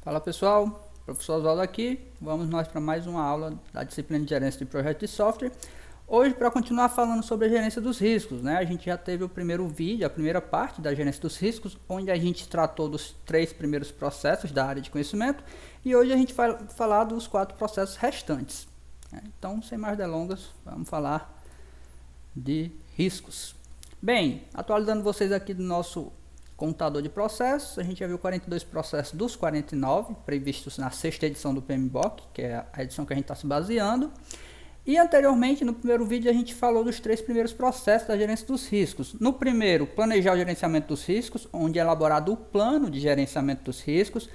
Fala pessoal, professor Oswaldo aqui, vamos nós para mais uma aula da disciplina de gerência de projetos de software. Hoje para continuar falando sobre a gerência dos riscos, né? A gente já teve o primeiro vídeo, a primeira parte da gerência dos riscos, onde a gente tratou dos 3 primeiros processos da área de conhecimento e hoje a gente vai falar dos 4 processos restantes, né? Então, sem mais delongas, vamos falar de riscos. Bem, atualizando vocês aqui do nosso contador de processos, a gente já viu 42 processos dos 49 previstos na 6ª edição do PMBOK, que é a edição que a gente está se baseando. E anteriormente, no primeiro vídeo, a gente falou dos 3 primeiros processos da gerência dos riscos. No primeiro, planejar o gerenciamento dos riscos, onde é elaborado o plano de gerenciamento dos riscos,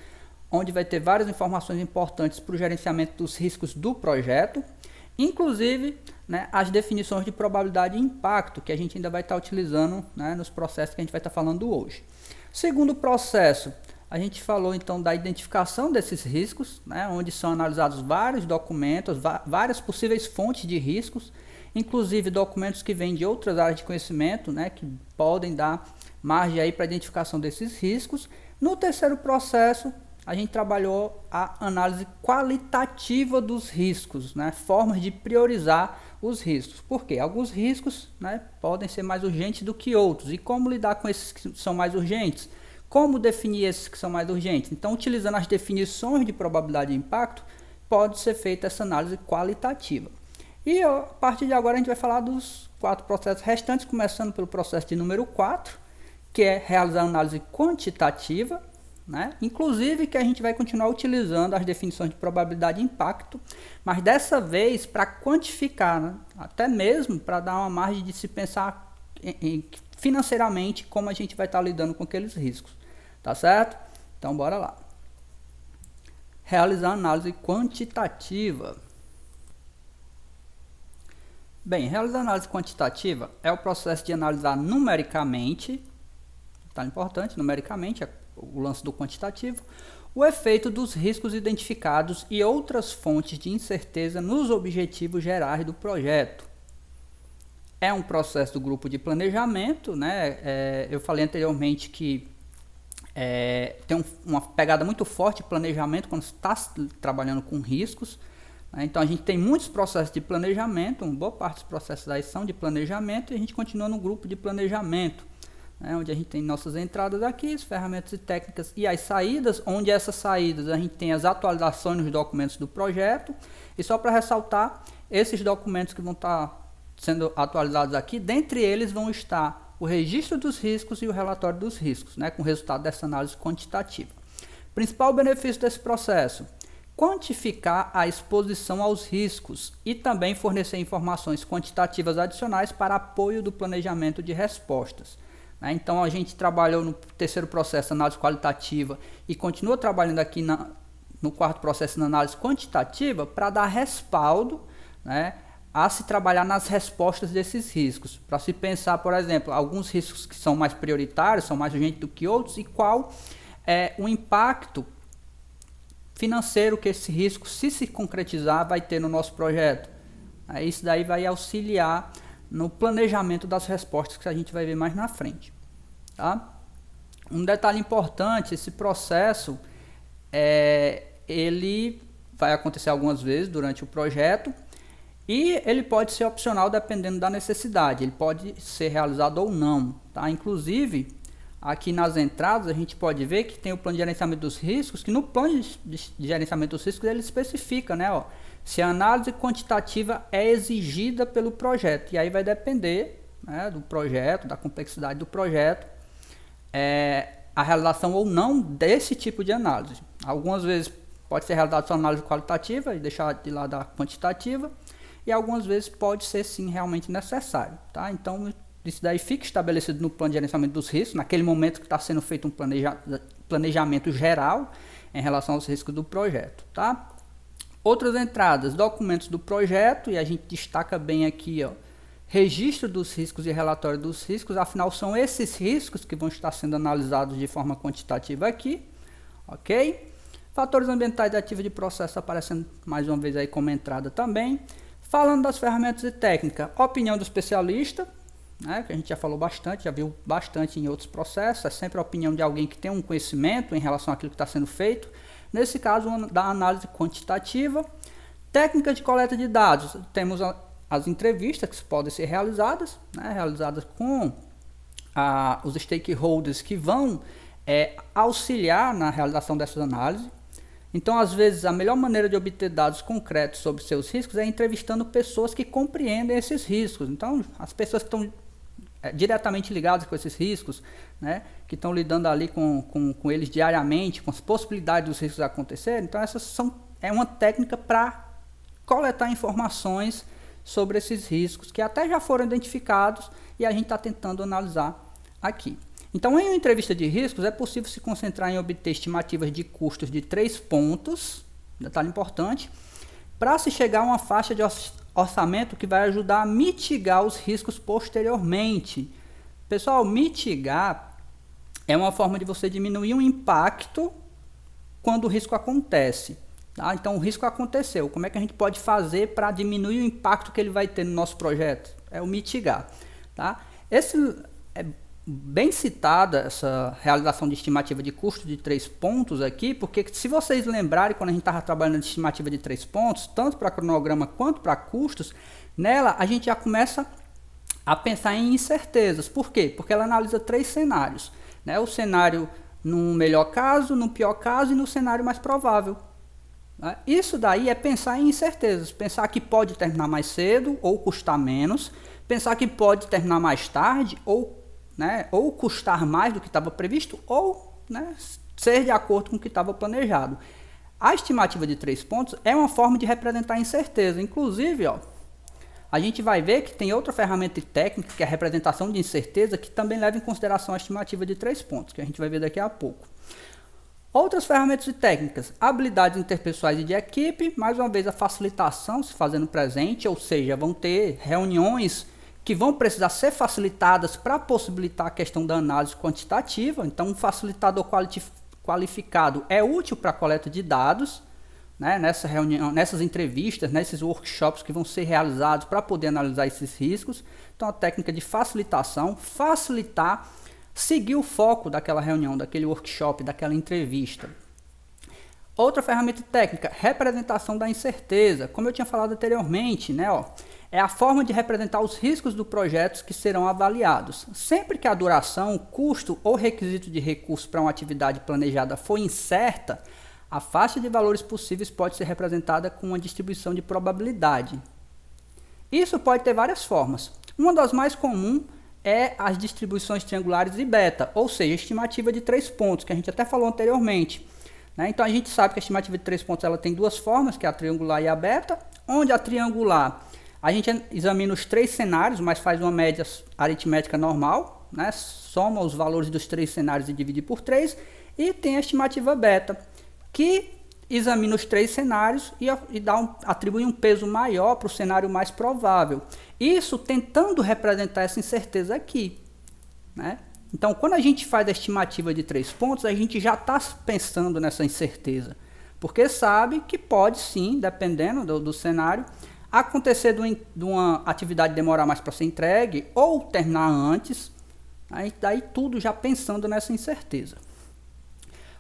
onde vai ter várias informações importantes para o gerenciamento dos riscos do projeto, inclusive, né, as definições de probabilidade e impacto, que a gente ainda vai estar utilizando, né, nos processos que a gente vai estar falando hoje. Segundo processo, a gente falou então da identificação desses riscos, né, onde são analisados vários documentos, várias possíveis fontes de riscos, inclusive documentos que vêm de outras áreas de conhecimento, né, que podem dar margem aí para a identificação desses riscos. No terceiro processo, a gente trabalhou a análise qualitativa dos riscos, né? Formas de priorizar os riscos. Por quê? Alguns riscos, né, podem ser mais urgentes do que outros. E como lidar com esses que são mais urgentes? Como definir esses que são mais urgentes? Então, utilizando as definições de probabilidade de impacto, pode ser feita essa análise qualitativa. E a partir de agora a gente vai falar dos 4 processos restantes, começando pelo processo de número 4, que é realizar a análise quantitativa, né? Inclusive que a gente vai continuar utilizando as definições de probabilidade de impacto, mas dessa vez para quantificar, né? Até mesmo para dar uma margem de se pensar financeiramente como a gente vai estar lidando com aqueles riscos, tá certo? Então bora lá. Realizar análise quantitativa. Bem, realizar análise quantitativa é o processo de analisar numericamente, tá importante, numericamente, o lance do quantitativo, o efeito dos riscos identificados e outras fontes de incerteza nos objetivos gerais do projeto. É um processo do grupo de planejamento, né? Eu falei anteriormente que tem uma pegada muito forte de planejamento quando está trabalhando com riscos, né? Então a gente tem muitos processos de planejamento, uma boa parte dos processos aí são de planejamento e a gente continua no grupo de planejamento, onde a gente tem nossas entradas aqui, as ferramentas e técnicas e as saídas, onde essas saídas a gente tem as atualizações nos documentos do projeto. E só para ressaltar, esses documentos que vão estar sendo atualizados aqui, dentre eles vão estar o registro dos riscos e o relatório dos riscos, né, com o resultado dessa análise quantitativa. Principal benefício desse processo: quantificar a exposição aos riscos e também fornecer informações quantitativas adicionais para apoio do planejamento de respostas. Então a gente trabalhou no terceiro processo, análise qualitativa, e continua trabalhando aqui no quarto processo, na análise quantitativa, para dar respaldo, né, a se trabalhar nas respostas desses riscos. Para se pensar, por exemplo, alguns riscos que são mais prioritários, são mais urgentes do que outros, e qual é o impacto financeiro que esse risco, se concretizar, vai ter no nosso projeto. Isso daí vai auxiliar no planejamento das respostas que a gente vai ver mais na frente, tá? Um detalhe importante: esse processo ele vai acontecer algumas vezes durante o projeto e ele pode ser opcional dependendo da necessidade, ele pode ser realizado ou não, tá? Inclusive aqui nas entradas a gente pode ver que tem o plano de gerenciamento dos riscos, que no plano de gerenciamento dos riscos ele especifica, né, se a análise quantitativa é exigida pelo projeto. E aí vai depender, né, do projeto, da complexidade do projeto, a realização ou não desse tipo de análise. Algumas vezes pode ser realizada só análise qualitativa e deixar de lado a quantitativa, e algumas vezes pode ser sim realmente necessário, tá? Então isso daí fica estabelecido no plano de gerenciamento dos riscos, naquele momento que está sendo feito um planejamento geral em relação aos riscos do projeto, tá? Outras entradas: documentos do projeto, e a gente destaca bem aqui, registro dos riscos e relatório dos riscos, afinal são esses riscos que vão estar sendo analisados de forma quantitativa aqui, ok? Fatores ambientais e ativos de processo aparecendo mais uma vez aí como entrada também. Falando das ferramentas e técnica, opinião do especialista, né, que a gente já falou bastante, já viu bastante em outros processos, é sempre a opinião de alguém que tem um conhecimento em relação àquilo que está sendo feito. Nesse caso, da análise quantitativa. Técnicas de coleta de dados, temos as entrevistas que podem ser realizadas, né, realizadas com os stakeholders que vão auxiliar na realização dessas análises. Então, às vezes, a melhor maneira de obter dados concretos sobre seus riscos é entrevistando pessoas que compreendem esses riscos. Então, as pessoas que estão diretamente ligadas com esses riscos, né, que estão lidando ali com eles diariamente, com as possibilidades dos riscos acontecerem. Então, é uma técnica para coletar informações sobre esses riscos que até já foram identificados e a gente está tentando analisar aqui. Então, em uma entrevista de riscos, é possível se concentrar em obter estimativas de custos de 3 pontos, detalhe importante, para se chegar a uma faixa de orçamento que vai ajudar a mitigar os riscos posteriormente. Pessoal, mitigar é uma forma de você diminuir o impacto quando o risco acontece. Tá? Então, o risco aconteceu. Como é que a gente pode fazer para diminuir o impacto que ele vai ter no nosso projeto? É o mitigar. Tá? Bem citada essa realização de estimativa de custo de 3 pontos aqui, porque se vocês lembrarem, quando a gente estava trabalhando de estimativa de 3 pontos, tanto para cronograma quanto para custos, nela a gente já começa a pensar em incertezas. Por quê? Porque ela analisa 3 cenários, né? O cenário no melhor caso, no pior caso e no cenário mais provável. Isso daí é pensar em incertezas, pensar que pode terminar mais cedo ou custar menos, pensar que pode terminar mais tarde ou custar mais do que estava previsto, ou ser de acordo com o que estava planejado. A estimativa de 3 pontos é uma forma de representar a incerteza. Inclusive, a gente vai ver que tem outra ferramenta técnica, que é a representação de incerteza, que também leva em consideração a estimativa de 3 pontos, que a gente vai ver daqui a pouco. Outras ferramentas e técnicas, habilidades interpessoais e de equipe, mais uma vez a facilitação se fazendo presente, ou seja, vão ter reuniões que vão precisar ser facilitadas para possibilitar a questão da análise quantitativa. Então, um facilitador qualificado é útil para a coleta de dados, né, nessa reunião, nessas entrevistas, nesses workshops que vão ser realizados para poder analisar esses riscos. Então, a técnica de facilitação, facilitar, seguir o foco daquela reunião, daquele workshop, daquela entrevista. Outra ferramenta técnica, representação da incerteza. Como eu tinha falado anteriormente, é a forma de representar os riscos do projeto que serão avaliados. Sempre que a duração, custo ou requisito de recurso para uma atividade planejada for incerta, a faixa de valores possíveis pode ser representada com uma distribuição de probabilidade. Isso pode ter várias formas. Uma das mais comuns é as distribuições triangulares e beta, ou seja, estimativa de 3 pontos, que a gente até falou anteriormente. Então a gente sabe que a estimativa de 3 pontos ela tem 2 formas, que é a triangular e a beta, onde a triangular a gente examina os 3 cenários, mas faz uma média aritmética normal, soma os valores dos 3 cenários e divide por 3, e tem a estimativa beta, que examina os 3 cenários e atribui um peso maior para o cenário mais provável. Isso tentando representar essa incerteza aqui. Então, quando a gente faz a estimativa de 3 pontos, a gente já está pensando nessa incerteza, porque sabe que pode sim, dependendo do cenário, acontecer de uma atividade demorar mais para ser entregue ou terminar antes, daí tudo já pensando nessa incerteza.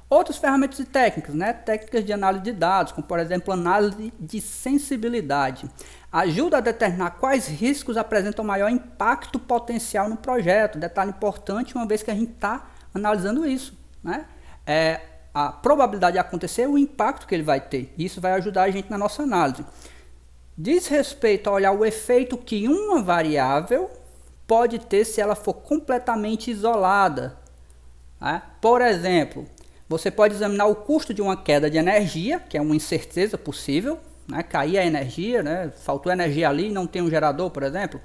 Outras ferramentas e técnicas, técnicas de análise de dados, como por exemplo análise de sensibilidade, ajuda a determinar quais riscos apresentam maior impacto potencial no projeto. Detalhe importante, uma vez que a gente está analisando isso, a probabilidade de acontecer, o impacto que ele vai ter. Isso vai ajudar a gente na nossa análise. Diz respeito a olhar o efeito que uma variável pode ter se ela for completamente isolada. Por exemplo, você pode examinar o custo de uma queda de energia, que é uma incerteza possível, cair a energia, faltou energia ali e não tem um gerador, por exemplo.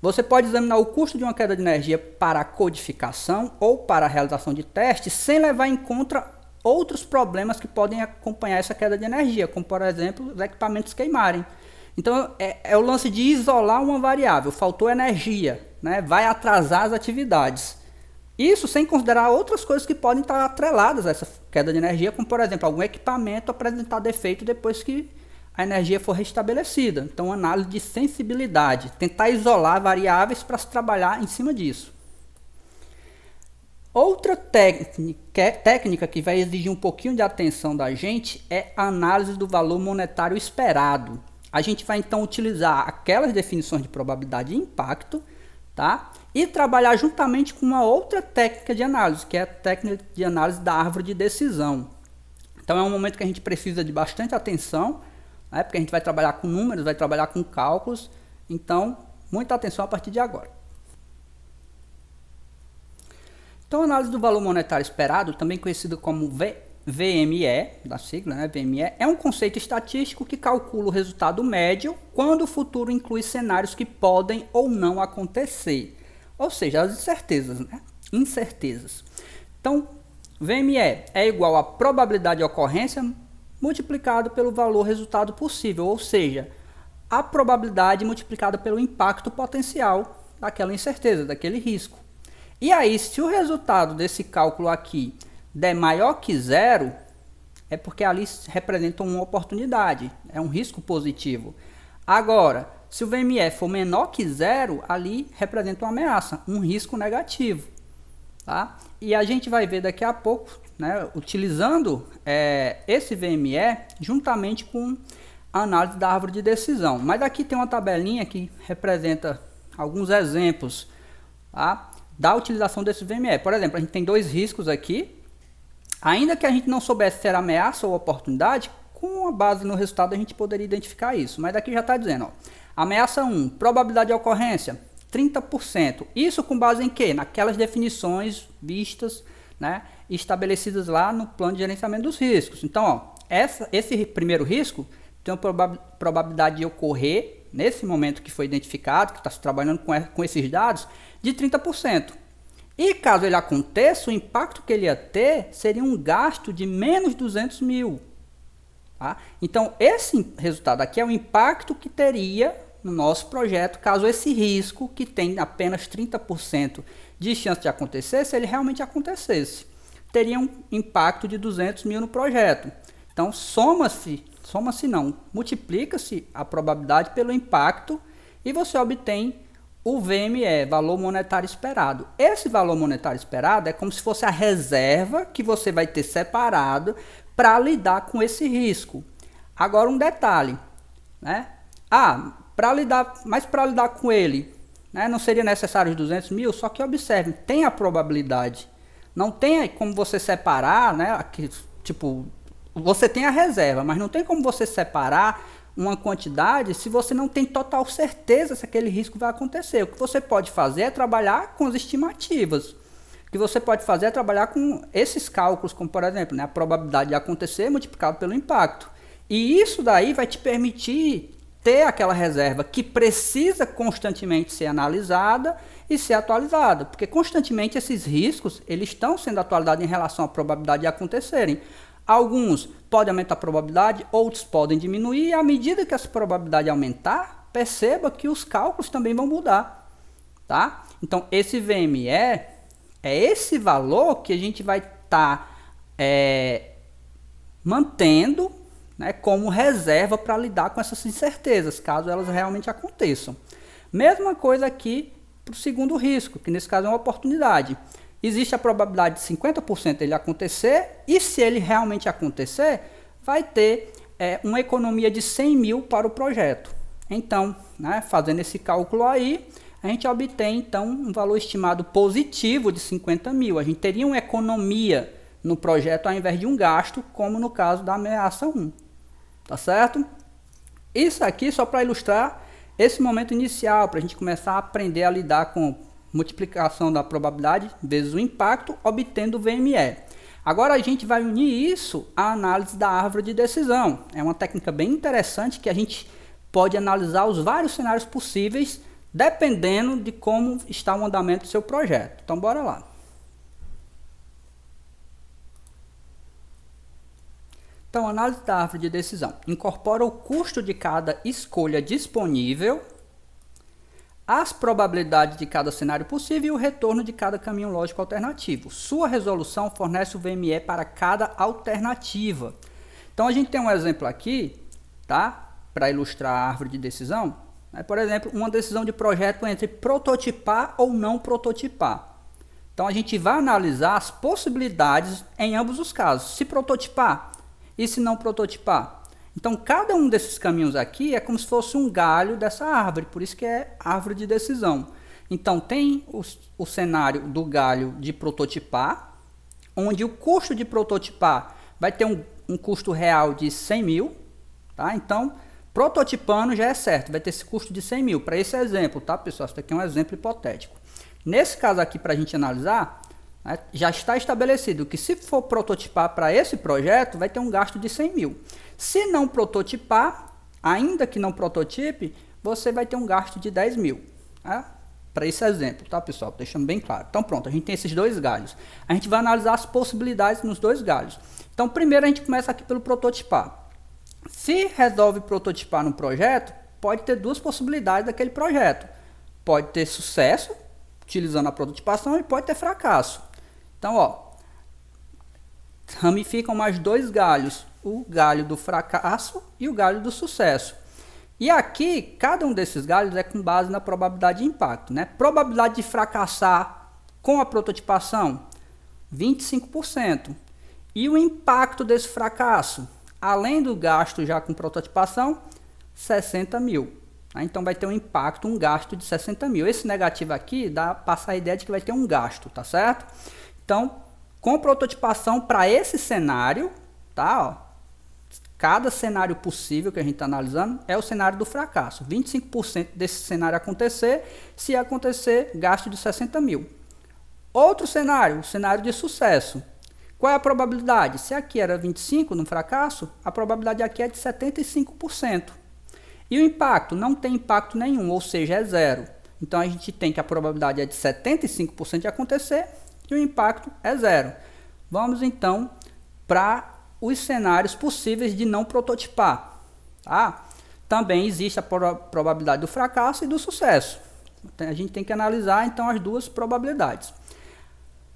Você pode examinar o custo de uma queda de energia para a codificação ou para a realização de testes, sem levar em conta outros problemas que podem acompanhar essa queda de energia, como por exemplo os equipamentos queimarem. Então é o lance de isolar uma variável, faltou energia, vai atrasar as atividades. Isso sem considerar outras coisas que podem estar atreladas a essa queda de energia, como por exemplo algum equipamento apresentar defeito depois que a energia for restabelecida. Então análise de sensibilidade, tentar isolar variáveis para se trabalhar em cima disso. Outra técnica que vai exigir um pouquinho de atenção da gente é a análise do valor monetário esperado. A gente vai então utilizar aquelas definições de probabilidade e impacto, tá? E trabalhar juntamente com uma outra técnica de análise, que é a técnica de análise da árvore de decisão. Então é um momento que a gente precisa de bastante atenção, né? Porque a gente vai trabalhar com números, vai trabalhar com cálculos, então muita atenção a partir de agora. Então, a análise do valor monetário esperado, também conhecido como VME, da sigla, né, VME, é um conceito estatístico que calcula o resultado médio quando o futuro inclui cenários que podem ou não acontecer, ou seja, as incertezas, né? Incertezas. Então, VME é igual à probabilidade de ocorrência multiplicado pelo valor resultado possível, ou seja, a probabilidade multiplicada pelo impacto potencial daquela incerteza, daquele risco. E aí, se o resultado desse cálculo aqui der maior que zero, é porque ali representa uma oportunidade, é um risco positivo. Agora, se o VME for menor que zero, ali representa uma ameaça, um risco negativo. Tá? E a gente vai ver daqui a pouco, né, utilizando esse VME juntamente com a análise da árvore de decisão. Mas aqui tem uma tabelinha que representa alguns exemplos, tá, da utilização desse VME. Por exemplo, a gente tem dois riscos aqui. Ainda que a gente não soubesse se era ameaça ou oportunidade, com a base no resultado a gente poderia identificar isso. Mas daqui já está dizendo, ó, ameaça 1, probabilidade de ocorrência, 30%. Isso com base em quê? Naquelas definições vistas, né, estabelecidas lá no plano de gerenciamento dos riscos. Então, ó, esse primeiro risco tem uma probabilidade de ocorrer nesse momento que foi identificado, que está se trabalhando com esses dados, de 30%. E caso ele aconteça, o impacto que ele ia ter seria um gasto de menos 200 mil. Tá? Então, esse resultado aqui é o impacto que teria no nosso projeto, caso esse risco, que tem apenas 30% de chance de acontecer, se ele realmente acontecesse. Teria um impacto de 200 mil no projeto. Então, multiplica-se a probabilidade pelo impacto e você obtém o VME, valor monetário esperado. Esse valor monetário esperado é como se fosse a reserva que você vai ter separado para lidar com esse risco. Agora um detalhe, né? Para lidar com ele, né, não seria necessário os 200 mil, só que observe, tem a probabilidade. Não tem como você separar, né? Aqui, tipo, você tem a reserva, mas não tem como você separar uma quantidade se você não tem total certeza se aquele risco vai acontecer. O que você pode fazer é trabalhar com as estimativas. O que você pode fazer é trabalhar com esses cálculos, como por exemplo, né, a probabilidade de acontecer multiplicado pelo impacto. E isso daí vai te permitir ter aquela reserva que precisa constantemente ser analisada e ser atualizada, porque constantemente esses riscos eles estão sendo atualizados em relação à probabilidade de acontecerem. Alguns podem aumentar a probabilidade, outros podem diminuir, e à medida que essa probabilidade aumentar, perceba que os cálculos também vão mudar. Tá? Então, esse VME é esse valor que a gente vai estar mantendo, né, como reserva para lidar com essas incertezas, caso elas realmente aconteçam. Mesma coisa aqui para o segundo risco, que nesse caso é uma oportunidade. Existe a probabilidade de 50% ele acontecer, e se ele realmente acontecer, vai ter uma economia de 100 mil para o projeto. Então, né, fazendo esse cálculo aí, a gente obtém então um valor estimado positivo de 50 mil. A gente teria uma economia no projeto ao invés de um gasto, como no caso da ameaça 1. Tá certo? Isso aqui só para ilustrar esse momento inicial, para a gente começar a aprender a lidar com multiplicação da probabilidade vezes o impacto, obtendo o VME. Agora a gente vai unir isso à análise da árvore de decisão. É uma técnica bem interessante que a gente pode analisar os vários cenários possíveis, dependendo de como está o andamento do seu projeto. Então bora lá. Então, análise da árvore de decisão incorpora o custo de cada escolha disponível, as probabilidades de cada cenário possível e o retorno de cada caminho lógico alternativo. Sua resolução fornece o VME para cada alternativa. Então, a gente tem um exemplo aqui, tá? Para ilustrar a árvore de decisão. Por exemplo, uma decisão de projeto entre prototipar ou não prototipar. Então a gente vai analisar as possibilidades em ambos os casos, se prototipar e se não prototipar. Então cada um desses caminhos aqui é como se fosse um galho dessa árvore, por isso que é árvore de decisão. Então tem o cenário do galho de prototipar, onde o custo de prototipar vai ter um custo real de 100 mil, tá? Então prototipando já é certo, vai ter esse custo de 100 mil, para esse exemplo, tá pessoal? Isso aqui é um exemplo hipotético. Nesse caso aqui, para a gente analisar, né, já está estabelecido que se for prototipar para esse projeto, vai ter um gasto de 100 mil. Se não prototipar, ainda que não prototipe, você vai ter um gasto de 10 mil. Tá? Para esse exemplo, tá pessoal? Deixando bem claro. Então pronto, a gente tem esses dois galhos. A gente vai analisar as possibilidades nos dois galhos. Então primeiro a gente começa aqui pelo prototipar. Se resolve prototipar no projeto, pode ter duas possibilidades daquele projeto. Pode ter sucesso, utilizando a prototipação, e pode ter fracasso. Então, ó, ramificam mais dois galhos, o galho do fracasso e o galho do sucesso. E aqui, cada um desses galhos é com base na probabilidade de impacto, né? Probabilidade de fracassar com a prototipação, 25%. E o impacto desse fracasso, além do gasto já com prototipação, 60 mil. Então vai ter um impacto, um gasto de 60 mil. Esse negativo aqui passa a ideia de que vai ter um gasto, tá certo? Então, com prototipação para esse cenário, tá? Ó, cada cenário possível que a gente está analisando é o cenário do fracasso. 25% desse cenário acontecer, se acontecer, gasto de 60 mil. Outro cenário, o cenário de sucesso. Qual é a probabilidade? Se aqui era 25% no fracasso, a probabilidade aqui é de 75%. E o impacto? Não tem impacto nenhum, ou seja, é zero. Então a gente tem que a probabilidade é de 75% de acontecer e o impacto é zero. Vamos então para os cenários possíveis de não prototipar. Tá? Também existe a probabilidade do fracasso e do sucesso. A gente tem que analisar então as duas probabilidades.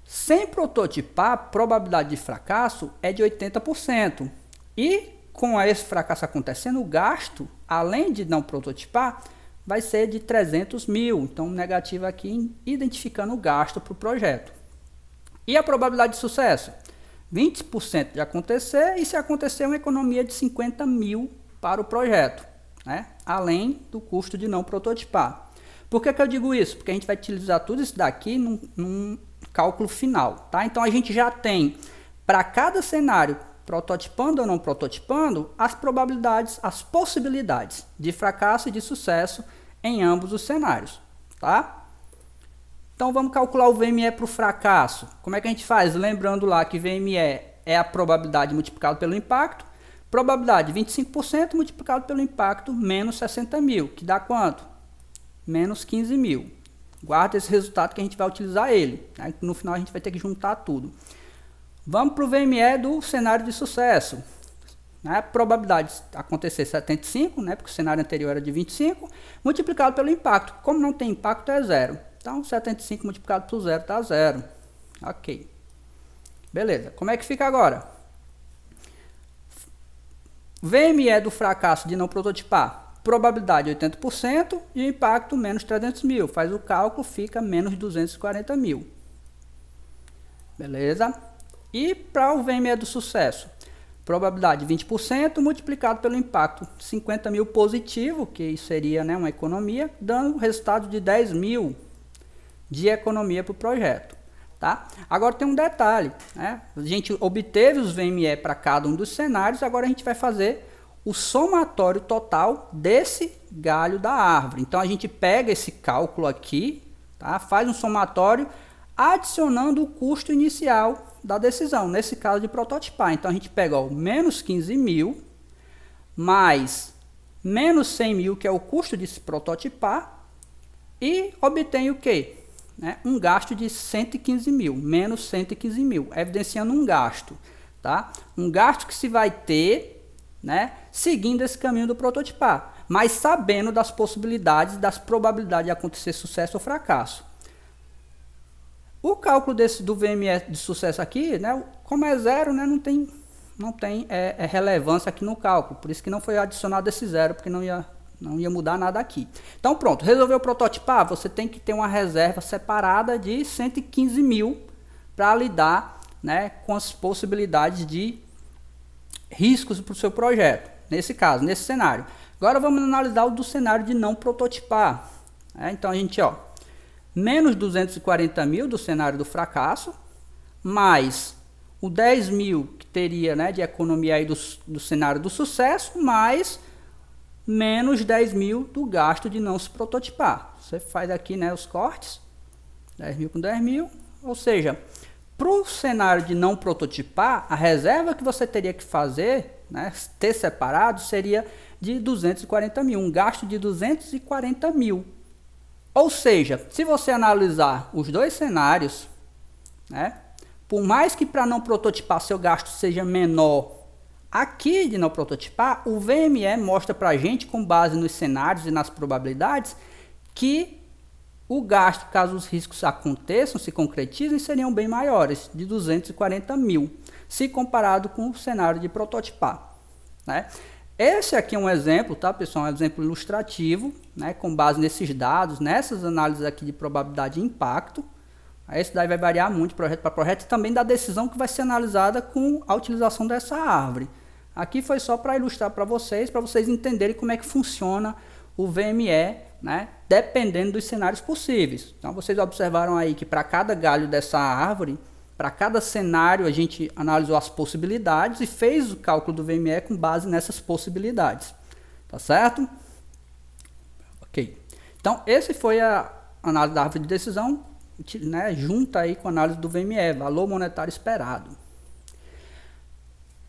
Sem prototipar, a probabilidade de fracasso é de 80%. E com esse fracasso acontecendo, o gasto, além de não prototipar, vai ser de 300 mil. Então, negativo aqui, identificando o gasto para o projeto. E a probabilidade de sucesso? 20% de acontecer, e se acontecer, uma economia de 50 mil para o projeto, né? Além do custo de não prototipar. Por que eu digo isso? Porque a gente vai utilizar tudo isso daqui num cálculo final, tá? Então, a gente já tem, para cada cenário, prototipando ou não prototipando, as probabilidades, as possibilidades de fracasso e de sucesso em ambos os cenários, tá? Então vamos calcular o VME para o fracasso. Como é que a gente faz? Lembrando lá que VME é a probabilidade multiplicada pelo impacto, probabilidade 25% multiplicado pelo impacto menos 60 mil, que dá quanto? Menos 15 mil. Guarda esse resultado que a gente vai utilizar ele, né? No final a gente vai ter que juntar tudo. Vamos para o VME do cenário de sucesso. Né? Probabilidade de acontecer 75, né? Porque o cenário anterior era de 25, multiplicado pelo impacto. Como não tem impacto, é zero. Então, 75 multiplicado por zero dá zero. Ok. Beleza. Como é que fica agora? VME do fracasso de não prototipar. Probabilidade 80% e o impacto menos 300 mil. Faz o cálculo, fica menos 240 mil. Beleza? E para o VME do sucesso, probabilidade 20% multiplicado pelo impacto 50 mil positivo, que seria, né, uma economia, dando resultado de 10 mil de economia para o projeto. Tá? Agora tem um detalhe, né? A gente obteve os VME para cada um dos cenários, agora a gente vai fazer o somatório total desse galho da árvore. Então a gente pega esse cálculo aqui, tá? Faz um somatório adicionando o custo inicial da decisão, nesse caso de prototipar. Então a gente pega, ó, menos 15 mil mais menos 100 mil, que é o custo de se prototipar, e obtém o quê? Né? Um gasto de 115 mil, menos 115 mil, evidenciando um gasto. Tá? Um gasto que se vai ter, né, seguindo esse caminho do prototipar, mas sabendo das possibilidades, das probabilidades de acontecer sucesso ou fracasso. O cálculo do VME de sucesso aqui, né, como é zero, né, não tem relevância aqui no cálculo. Por isso que não foi adicionado esse zero, porque não ia Não ia mudar nada aqui. Então pronto, resolveu prototipar, você tem que ter uma reserva separada de 115 mil para lidar, né, com as possibilidades de riscos para o seu projeto. Nesse caso, nesse cenário. Agora vamos analisar o do cenário de não prototipar. Então a gente, menos 240 mil do cenário do fracasso, mais o 10 mil que teria, né, de economia aí do cenário do sucesso, mais menos 10 mil do gasto de não se prototipar. Você faz aqui, né, os cortes, 10 mil com 10 mil, ou seja, para o cenário de não prototipar, a reserva que você teria que fazer, né, ter separado, seria de 240 mil, um gasto de 240 mil. Ou seja, se você analisar os dois cenários, né, por mais que para não prototipar seu gasto seja menor, aqui de não prototipar, o VME mostra para a gente, com base nos cenários e nas probabilidades, que o gasto, caso os riscos aconteçam, se concretizem, seriam bem maiores, de 240 mil, se comparado com o cenário de prototipar, né? Esse aqui é um exemplo, tá, pessoal? Um exemplo ilustrativo, né, com base nesses dados, nessas análises aqui de probabilidade e impacto. Esse daí vai variar muito projeto para projeto e também da decisão que vai ser analisada com a utilização dessa árvore. Aqui foi só para ilustrar para vocês entenderem como é que funciona o VME, né, dependendo dos cenários possíveis. Então vocês observaram aí que para cada galho dessa árvore, para cada cenário a gente analisou as possibilidades e fez o cálculo do VME com base nessas possibilidades. Tá certo? Ok. Então esse foi a análise da árvore de decisão, né, junta aí com a análise do VME, valor monetário esperado.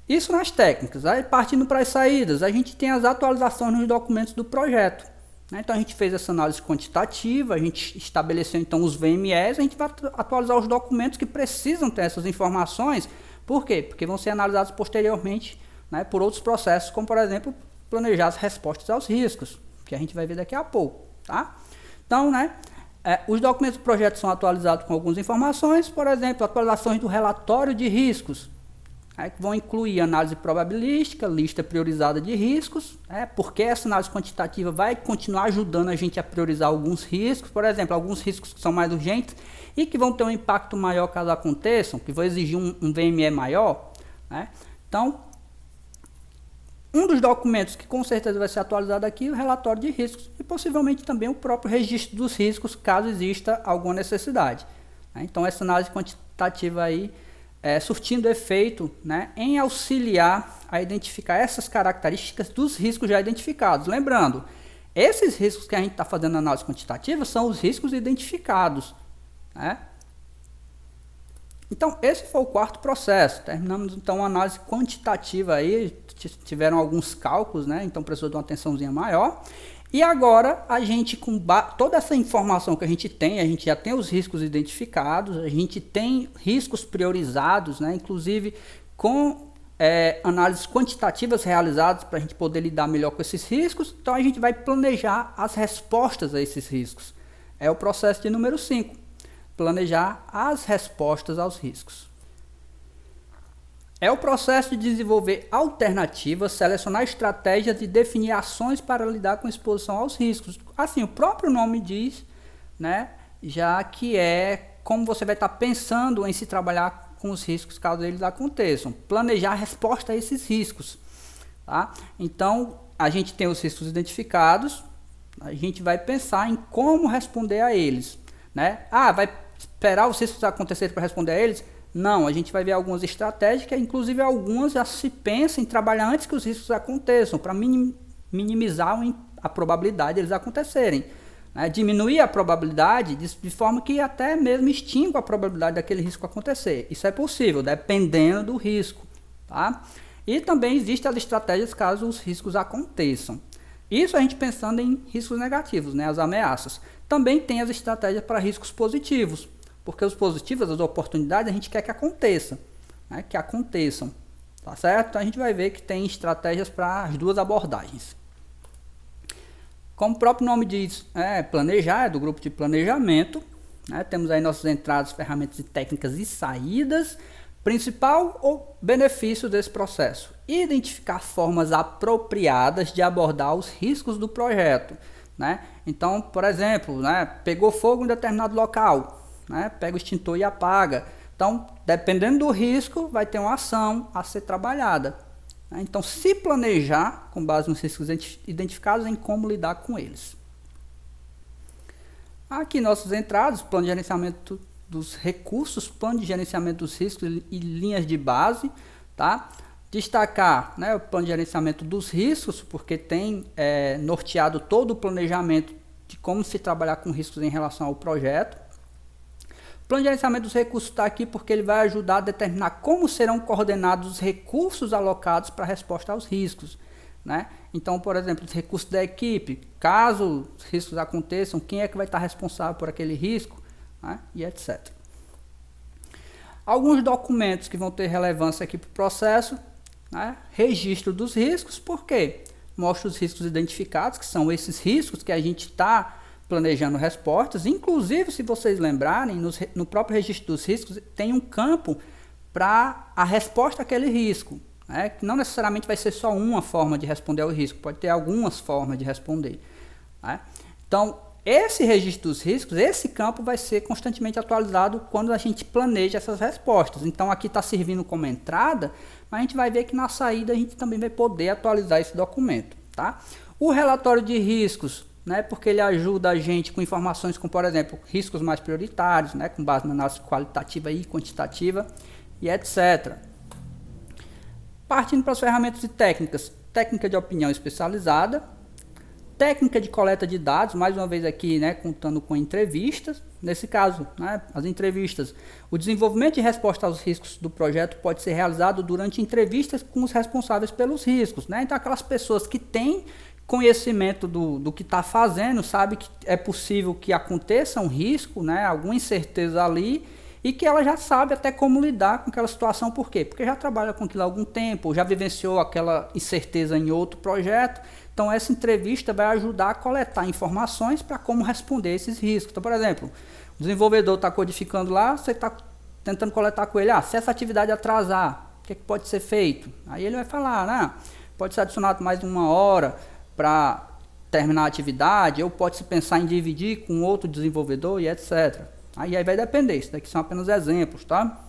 Isso nas técnicas. Aí partindo para as saídas, a gente tem as atualizações nos documentos do projeto, né? Então a gente fez essa análise quantitativa, a gente estabeleceu então os VMEs, a gente vai atualizar os documentos que precisam ter essas informações. Por quê? Porque vão ser analisados posteriormente, né, por outros processos, como por exemplo planejar as respostas aos riscos, que a gente vai ver daqui a pouco, tá? Então, né, os documentos do projeto são atualizados com algumas informações, por exemplo, atualizações do relatório de riscos, que vão incluir análise probabilística, lista priorizada de riscos, porque essa análise quantitativa vai continuar ajudando a gente a priorizar alguns riscos, por exemplo, alguns riscos que são mais urgentes e que vão ter um impacto maior caso aconteçam, que vão exigir um VME maior, né? Então, um dos documentos que com certeza vai ser atualizado aqui é o relatório de riscos e possivelmente também o próprio registro dos riscos, caso exista alguma necessidade, né? Então, essa análise quantitativa aí surtindo efeito, né, em auxiliar a identificar essas características dos riscos já identificados. Lembrando, esses riscos que a gente está fazendo na análise quantitativa são os riscos identificados, né? Então, esse foi o quarto processo. Terminamos então a análise quantitativa aí, tiveram alguns cálculos, né? Então precisou de uma atençãozinha maior. E agora a gente, com toda essa informação que a gente já tem os riscos identificados, a gente tem riscos priorizados, né? Inclusive com análises quantitativas realizadas para a gente poder lidar melhor com esses riscos. Então a gente vai planejar as respostas a esses riscos. É o processo de número 5, planejar as respostas aos riscos. É o processo de desenvolver alternativas, selecionar estratégias e definir ações para lidar com exposição aos riscos. Assim, o próprio nome diz, né, já que é como você vai estar pensando em se trabalhar com os riscos caso eles aconteçam. Planejar a resposta a esses riscos, tá? Então, a gente tem os riscos identificados, a gente vai pensar em como responder a eles, né? Vai esperar os riscos acontecerem para responder a eles? Não, a gente vai ver algumas estratégias que inclusive algumas já se pensa em trabalhar antes que os riscos aconteçam, para minimizar a probabilidade de eles acontecerem, né? Diminuir a probabilidade de forma que até mesmo extinga a probabilidade daquele risco acontecer. Isso é possível, dependendo do risco, tá? E também existem as estratégias caso os riscos aconteçam. Isso a gente pensando em riscos negativos, né? As ameaças. Também tem as estratégias para riscos positivos, porque os positivos, as oportunidades, a gente quer que aconteça, né? Que aconteçam, tá certo? Então a gente vai ver que tem estratégias para as duas abordagens. Como o próprio nome diz, planejar, é do grupo de planejamento, né? Temos aí nossas entradas, ferramentas e técnicas e saídas. Principal ou benefício desse processo? Identificar formas apropriadas de abordar os riscos do projeto, né? Então, por exemplo, né, pegou fogo em determinado local, né, pega o extintor e apaga. Então, dependendo do risco, vai ter uma ação a ser trabalhada. Né? Então, se planejar com base nos riscos identificados em como lidar com eles. Aqui nossas entradas, plano de gerenciamento dos recursos, plano de gerenciamento dos riscos e linhas de base, tá? Destacar, né, o plano de gerenciamento dos riscos, porque tem norteado todo o planejamento de como se trabalhar com riscos em relação ao projeto. O plano de gerenciamento dos recursos está aqui porque ele vai ajudar a determinar como serão coordenados os recursos alocados para a resposta aos riscos. Né? Então, por exemplo, os recursos da equipe, caso os riscos aconteçam, quem é que vai estar responsável por aquele risco, né? E etc. Alguns documentos que vão ter relevância aqui para o processo, né? Registro dos riscos, por quê? Mostra os riscos identificados, que são esses riscos que a gente está planejando respostas. Inclusive, se vocês lembrarem, no próprio registro dos riscos tem um campo para a resposta àquele risco. Que não necessariamente vai ser só uma forma de responder ao risco, pode ter algumas formas de responder. Né? Então, esse registro dos riscos, esse campo vai ser constantemente atualizado quando a gente planeja essas respostas. Então, aqui está servindo como entrada, mas a gente vai ver que na saída a gente também vai poder atualizar esse documento. Tá? O relatório de riscos, né, porque ele ajuda a gente com informações como, por exemplo, riscos mais prioritários, né, com base na análise qualitativa e quantitativa, e etc. Partindo para as ferramentas e técnicas, técnica de opinião especializada, técnica de coleta de dados, mais uma vez aqui, né, contando com entrevistas. Nesse caso, né, as entrevistas, o desenvolvimento de resposta aos riscos do projeto pode ser realizado durante entrevistas com os responsáveis pelos riscos. Né? Então, aquelas pessoas que têm conhecimento do que está fazendo, sabe que é possível que aconteça um risco, né, alguma incerteza ali, e que ela já sabe até como lidar com aquela situação. Por quê? Porque já trabalha com aquilo há algum tempo, já vivenciou aquela incerteza em outro projeto. Então, essa entrevista vai ajudar a coletar informações para como responder esses riscos. Então, por exemplo, o desenvolvedor está codificando lá, você está tentando coletar com ele, se essa atividade atrasar, o que pode ser feito? Aí ele vai falar, né, pode ser adicionado mais 1 hora para terminar a atividade, ou pode se pensar em dividir com outro desenvolvedor e etc. Aí vai depender, isso daqui são apenas exemplos, tá?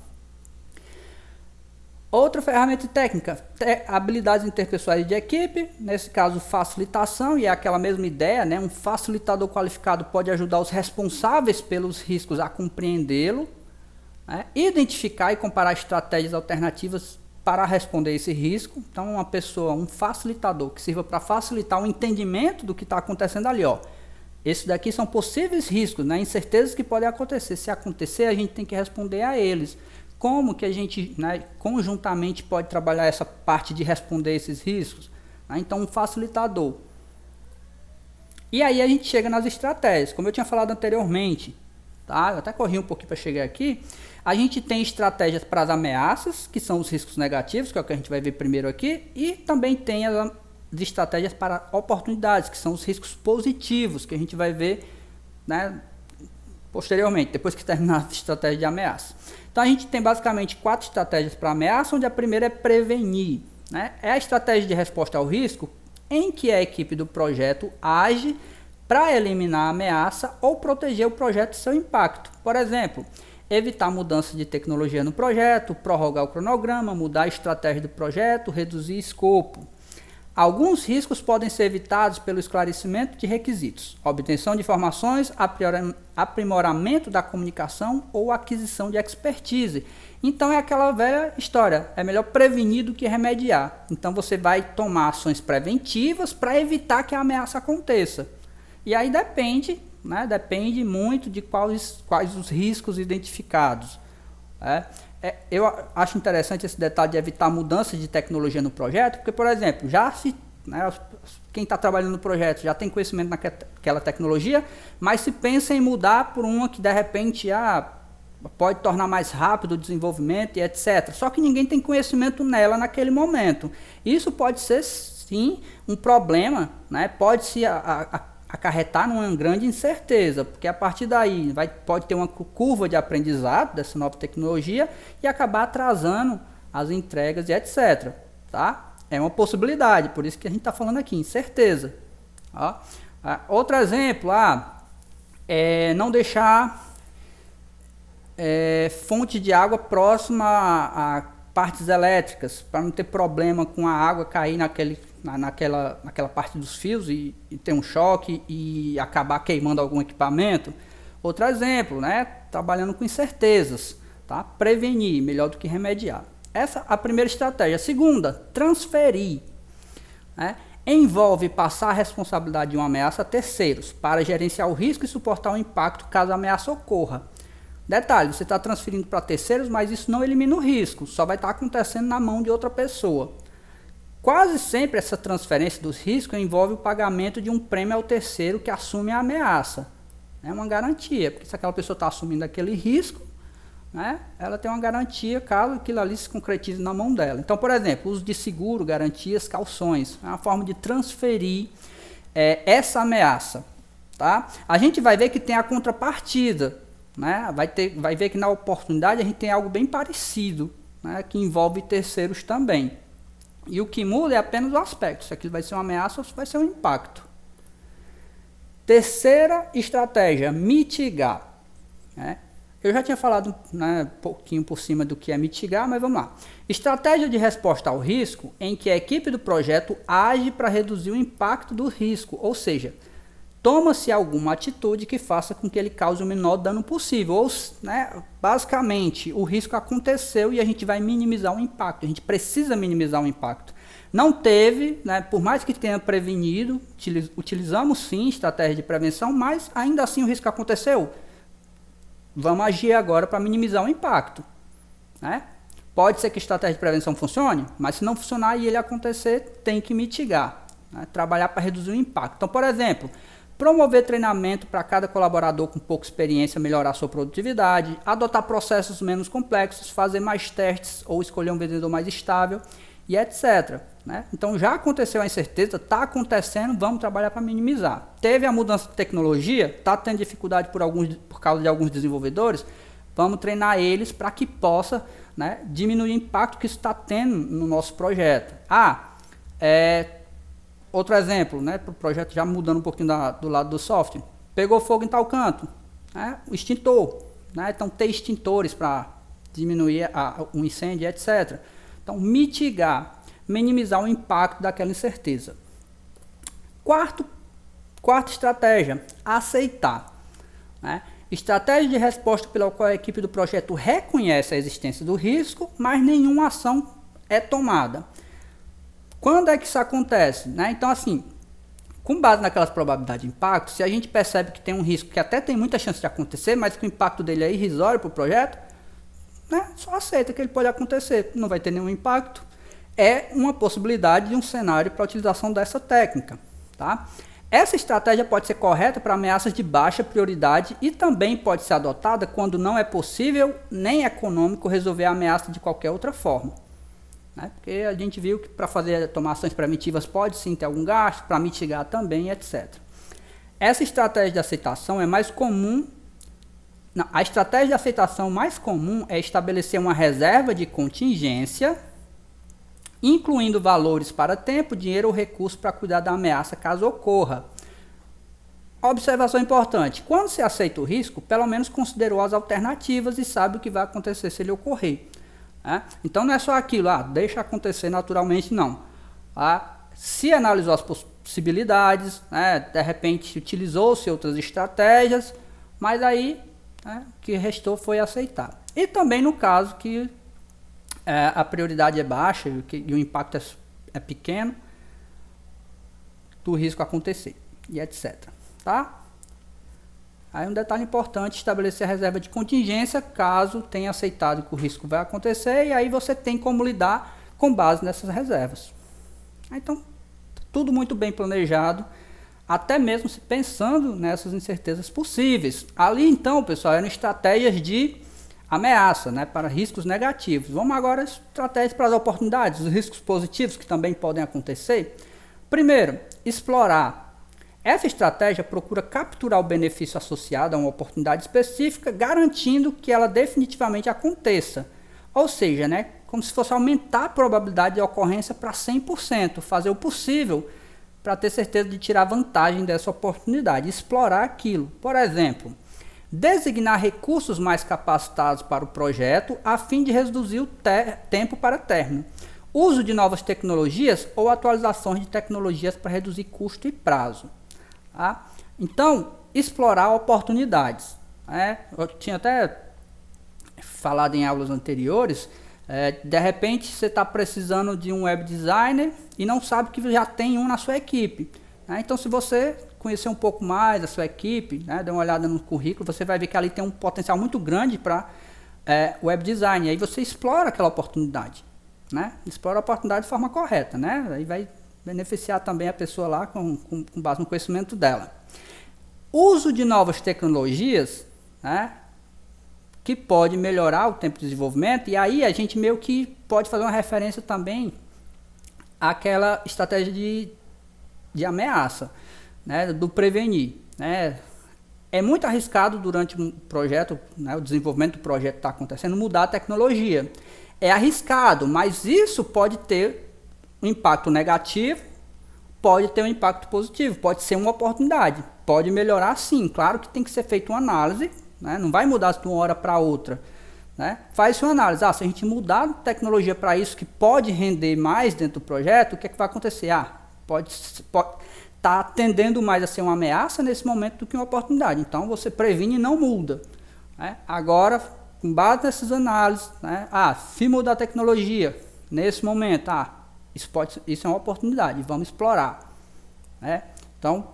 Outra ferramenta técnica, habilidades interpessoais de equipe, nesse caso facilitação, e é aquela mesma ideia, né? Um facilitador qualificado pode ajudar os responsáveis pelos riscos a compreendê-lo, né? Identificar e comparar estratégias alternativas para responder esse risco. Então, uma pessoa, um facilitador que sirva para facilitar o entendimento do que está acontecendo ali, ó. Esses daqui são possíveis riscos, né? Incertezas que podem acontecer. Se acontecer, a gente tem que responder a eles. Como que a gente, né, conjuntamente pode trabalhar essa parte de responder esses riscos? Então, um facilitador. E aí a gente chega nas estratégias, como eu tinha falado anteriormente. Tá? Eu até corri um pouquinho para chegar aqui. A gente tem estratégias para as ameaças, que são os riscos negativos, que é o que a gente vai ver primeiro aqui. E também tem as de estratégias para oportunidades, que são os riscos positivos, que a gente vai ver, né, posteriormente, depois que terminar a estratégia de ameaça. Então a gente tem basicamente 4 estratégias para ameaça, onde a primeira é prevenir. Né? É a estratégia de resposta ao risco em que a equipe do projeto age para eliminar a ameaça ou proteger o projeto e seu impacto. Por exemplo, evitar mudança de tecnologia no projeto, prorrogar o cronograma, mudar a estratégia do projeto, reduzir escopo. Alguns riscos podem ser evitados pelo esclarecimento de requisitos, obtenção de informações, aprimoramento da comunicação ou aquisição de expertise. Então é aquela velha história, é melhor prevenir do que remediar. Então você vai tomar ações preventivas para evitar que a ameaça aconteça. E aí depende, né, depende muito de quais os riscos identificados. Eu acho interessante esse detalhe de evitar mudanças de tecnologia no projeto, porque, por exemplo, quem está trabalhando no projeto já tem conhecimento naquela tecnologia, mas se pensa em mudar por uma que de repente pode tornar mais rápido o desenvolvimento e etc. Só que ninguém tem conhecimento nela naquele momento. Isso pode ser, sim, um problema, né? Pode-se acarretar numa grande incerteza, porque a partir daí pode ter uma curva de aprendizado dessa nova tecnologia e acabar atrasando as entregas e etc. Tá? É uma possibilidade, por isso que a gente está falando aqui, incerteza. Ó. Outro exemplo, não deixar fonte de água próxima a partes elétricas, para não ter problema com a água cair naquela parte dos fios e ter um choque e acabar queimando algum equipamento. Outro exemplo, né? Trabalhando com incertezas, tá? Prevenir, melhor do que remediar. Essa é a primeira estratégia. A segunda, transferir, né? Envolve passar a responsabilidade de uma ameaça a terceiros, para gerenciar o risco e suportar o impacto caso a ameaça ocorra. Detalhe, você está transferindo para terceiros, mas isso não elimina o risco, só vai estar acontecendo na mão de outra pessoa. Quase sempre essa transferência dos riscos envolve o pagamento de um prêmio ao terceiro que assume a ameaça. É uma garantia, porque se aquela pessoa está assumindo aquele risco, né, ela tem uma garantia caso aquilo ali se concretize na mão dela. Então, por exemplo, uso de seguro, garantias, calções. É uma forma de transferir essa ameaça. Tá? A gente vai ver que tem a contrapartida. Né? Vai ver que na oportunidade a gente tem algo bem parecido, né? Que envolve terceiros também. E o que muda é apenas o aspecto, se aquilo vai ser uma ameaça ou se vai ser um impacto. Terceira estratégia, mitigar. Né? Eu já tinha falado, né, um pouquinho por cima do que é mitigar, mas vamos lá. Estratégia de resposta ao risco em que a equipe do projeto age para reduzir o impacto do risco, ou seja, toma-se alguma atitude que faça com que ele cause o menor dano possível. Ou, né, basicamente, o risco aconteceu e a gente vai minimizar o impacto. A gente precisa minimizar o impacto. Não teve, né, por mais que tenha prevenido, utilizamos sim estratégia de prevenção, mas ainda assim o risco aconteceu. Vamos agir agora para minimizar o impacto. Né? Pode ser que a estratégia de prevenção funcione, mas se não funcionar e ele acontecer, tem que mitigar. Né? Trabalhar para reduzir o impacto. Então, por exemplo, promover treinamento para cada colaborador com pouca experiência melhorar sua produtividade, adotar processos menos complexos, fazer mais testes ou escolher um vendedor mais estável e etc. Né? Então já aconteceu a incerteza, está acontecendo, vamos trabalhar para minimizar. Teve a mudança de tecnologia, está tendo dificuldade por causa de alguns desenvolvedores, vamos treinar eles para que possa, né, diminuir o impacto que isso está tendo no nosso projeto. Outro exemplo, né, para o projeto já mudando um pouquinho do lado do software, pegou fogo em tal canto, né, o extintor, né, então ter extintores para diminuir o incêndio, etc. Então mitigar, minimizar o impacto daquela incerteza. Quarta estratégia, aceitar. Né, estratégia de resposta pela qual a equipe do projeto reconhece a existência do risco, mas nenhuma ação é tomada. Quando é que isso acontece? Né? Então, assim, com base naquelas probabilidades de impacto, se a gente percebe que tem um risco que até tem muita chance de acontecer, mas que o impacto dele é irrisório para o projeto, né, só aceita que ele pode acontecer, não vai ter nenhum impacto. É uma possibilidade de um cenário para a utilização dessa técnica. Tá? Essa estratégia pode ser correta para ameaças de baixa prioridade e também pode ser adotada quando não é possível nem econômico resolver a ameaça de qualquer outra forma. Porque a gente viu que para tomar ações preventivas pode sim ter algum gasto, para mitigar também, etc. Essa estratégia de aceitação é mais comum. Não, a estratégia de aceitação mais comum é estabelecer uma reserva de contingência, incluindo valores para tempo, dinheiro ou recurso para cuidar da ameaça caso ocorra. Observação importante: quando se aceita o risco, pelo menos considerou as alternativas e sabe o que vai acontecer se ele ocorrer. Então não é só aquilo, deixa acontecer naturalmente, não. Se analisou as possibilidades, de repente utilizou-se outras estratégias, mas aí o que restou foi aceitar. E também no caso que a prioridade é baixa e o impacto é pequeno, do risco acontecer e etc. Tá? Aí um detalhe importante, estabelecer a reserva de contingência caso tenha aceitado que o risco vai acontecer, e aí você tem como lidar com base nessas reservas. Então, tudo muito bem planejado, até mesmo se pensando nessas incertezas possíveis. Ali então, pessoal, eram estratégias de ameaça, né, para riscos negativos. Vamos agora estratégias para as oportunidades, os riscos positivos que também podem acontecer. Primeiro, explorar. Essa estratégia procura capturar o benefício associado a uma oportunidade específica, garantindo que ela definitivamente aconteça. Ou seja, né, como se fosse aumentar a probabilidade de ocorrência para 100%, fazer o possível para ter certeza de tirar vantagem dessa oportunidade, explorar aquilo. Por exemplo, designar recursos mais capacitados para o projeto a fim de reduzir o tempo para término. Uso de novas tecnologias ou atualizações de tecnologias para reduzir custo e prazo. Tá? Então, explorar oportunidades. Eu tinha até falado em aulas anteriores, de repente você está precisando de um web designer e não sabe que já tem um na sua equipe. Então, se você conhecer um pouco mais a sua equipe, dar uma olhada no currículo, você vai ver que ali tem um potencial muito grande para web design. E aí você explora aquela oportunidade. Explora a oportunidade de forma correta. Aí vai beneficiar também a pessoa lá com base no conhecimento dela. Uso de novas tecnologias, que pode melhorar o tempo de desenvolvimento, e aí a gente meio que pode fazer uma referência também àquela estratégia de ameaça, do prevenir. É muito arriscado durante um projeto, o desenvolvimento do projeto está acontecendo, mudar a tecnologia. É arriscado, mas isso pode ter um impacto negativo, pode ter um impacto positivo, pode ser uma oportunidade, pode melhorar sim. Claro que tem que ser feita uma análise, não vai mudar de uma hora para outra. Faz uma análise, se a gente mudar a tecnologia para isso que pode render mais dentro do projeto, o que é que vai acontecer? Pode estar tendendo mais a ser uma ameaça nesse momento do que uma oportunidade. Então você previne e não muda. Agora, com base nessas análises, se mudar a tecnologia nesse momento, isso é uma oportunidade, vamos explorar. Então,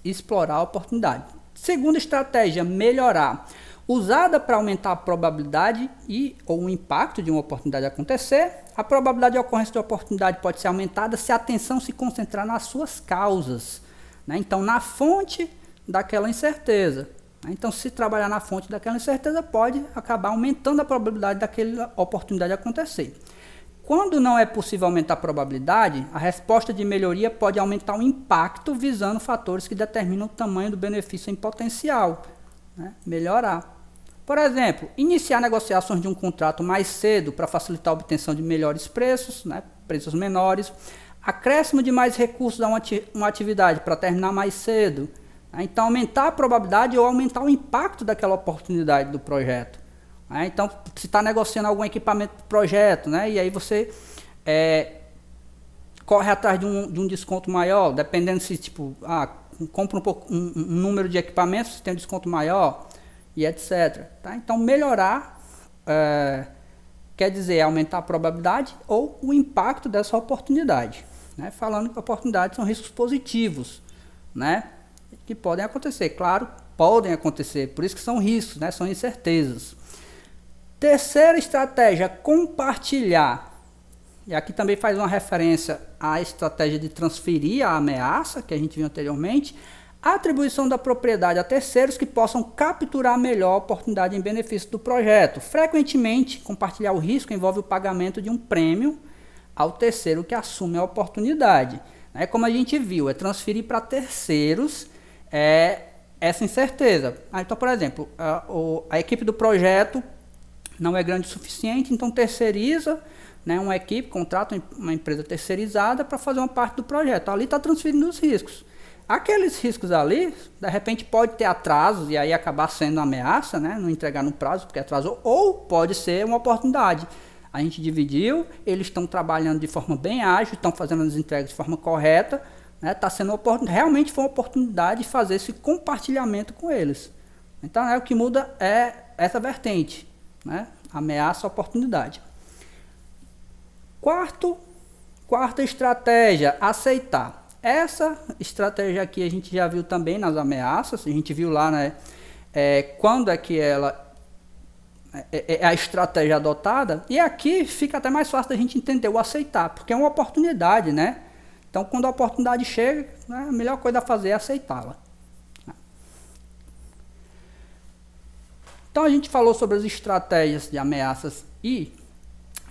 explorar a oportunidade. Segunda estratégia, melhorar. Usada para aumentar a probabilidade ou o impacto de uma oportunidade acontecer, a probabilidade de ocorrência de oportunidade pode ser aumentada se a atenção se concentrar nas suas causas. Então, na fonte daquela incerteza. Então, se trabalhar na fonte daquela incerteza, pode acabar aumentando a probabilidade daquela oportunidade acontecer. Quando não é possível aumentar a probabilidade, a resposta de melhoria pode aumentar o impacto visando fatores que determinam o tamanho do benefício em potencial. Melhorar. Por exemplo, iniciar negociações de um contrato mais cedo para facilitar a obtenção de melhores preços, preços menores. Acréscimo de mais recursos a uma atividade para terminar mais cedo. Então, aumentar a probabilidade ou aumentar o impacto daquela oportunidade do projeto. Então, se está negociando algum equipamento para o projeto, e aí você corre atrás de um desconto maior, dependendo se, compra um número de equipamentos, você tem um desconto maior, e etc. Então, melhorar quer dizer aumentar a probabilidade ou o impacto dessa oportunidade. Falando que oportunidades são riscos positivos, que podem acontecer. Claro, podem acontecer, por isso que são riscos, são incertezas. Terceira estratégia, compartilhar. E aqui também faz uma referência à estratégia de transferir a ameaça, que a gente viu anteriormente, a atribuição da propriedade a terceiros que possam capturar melhor a oportunidade em benefício do projeto. Frequentemente, compartilhar o risco envolve o pagamento de um prêmio ao terceiro que assume a oportunidade. Como a gente viu, é transferir para terceiros essa incerteza. Então, por exemplo, a equipe do projeto não é grande o suficiente, então terceiriza, uma equipe, contrata uma empresa terceirizada para fazer uma parte do projeto. Ali está transferindo os riscos. Aqueles riscos ali, de repente pode ter atrasos e aí acabar sendo uma ameaça, não entregar no prazo porque atrasou, ou pode ser uma oportunidade. A gente dividiu, eles estão trabalhando de forma bem ágil, estão fazendo as entregas de forma correta, está sendo realmente foi uma oportunidade de fazer esse compartilhamento com eles. Então, o que muda é essa vertente. Ameaça a oportunidade. Quarta estratégia, aceitar. Essa estratégia aqui a gente já viu também nas ameaças, a gente viu lá, quando é que ela é a estratégia adotada, e aqui fica até mais fácil da gente entender o aceitar, porque é uma oportunidade, Então, quando a oportunidade chega, a melhor coisa a fazer é aceitá-la. Então, a gente falou sobre as estratégias de ameaças e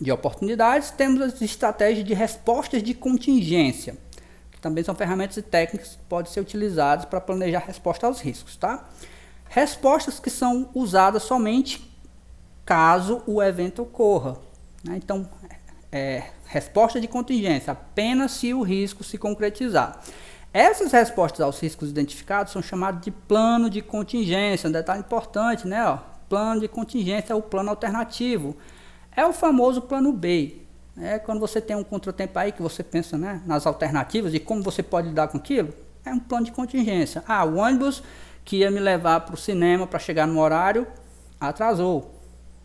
de oportunidades. Temos as estratégias de respostas de contingência, que também são ferramentas e técnicas que podem ser utilizadas para planejar a resposta aos riscos, tá? Respostas que são usadas somente caso o evento ocorra, né? Então, resposta de contingência, apenas se o risco se concretizar. Essas respostas aos riscos identificados são chamadas de plano de contingência. Um detalhe importante, né? Ó, plano de contingência é o plano alternativo. É o famoso plano B. Quando você tem um contratempo aí que você pensa, né, nas alternativas e como você pode lidar com aquilo, é um plano de contingência. O ônibus que ia me levar para o cinema para chegar no horário atrasou.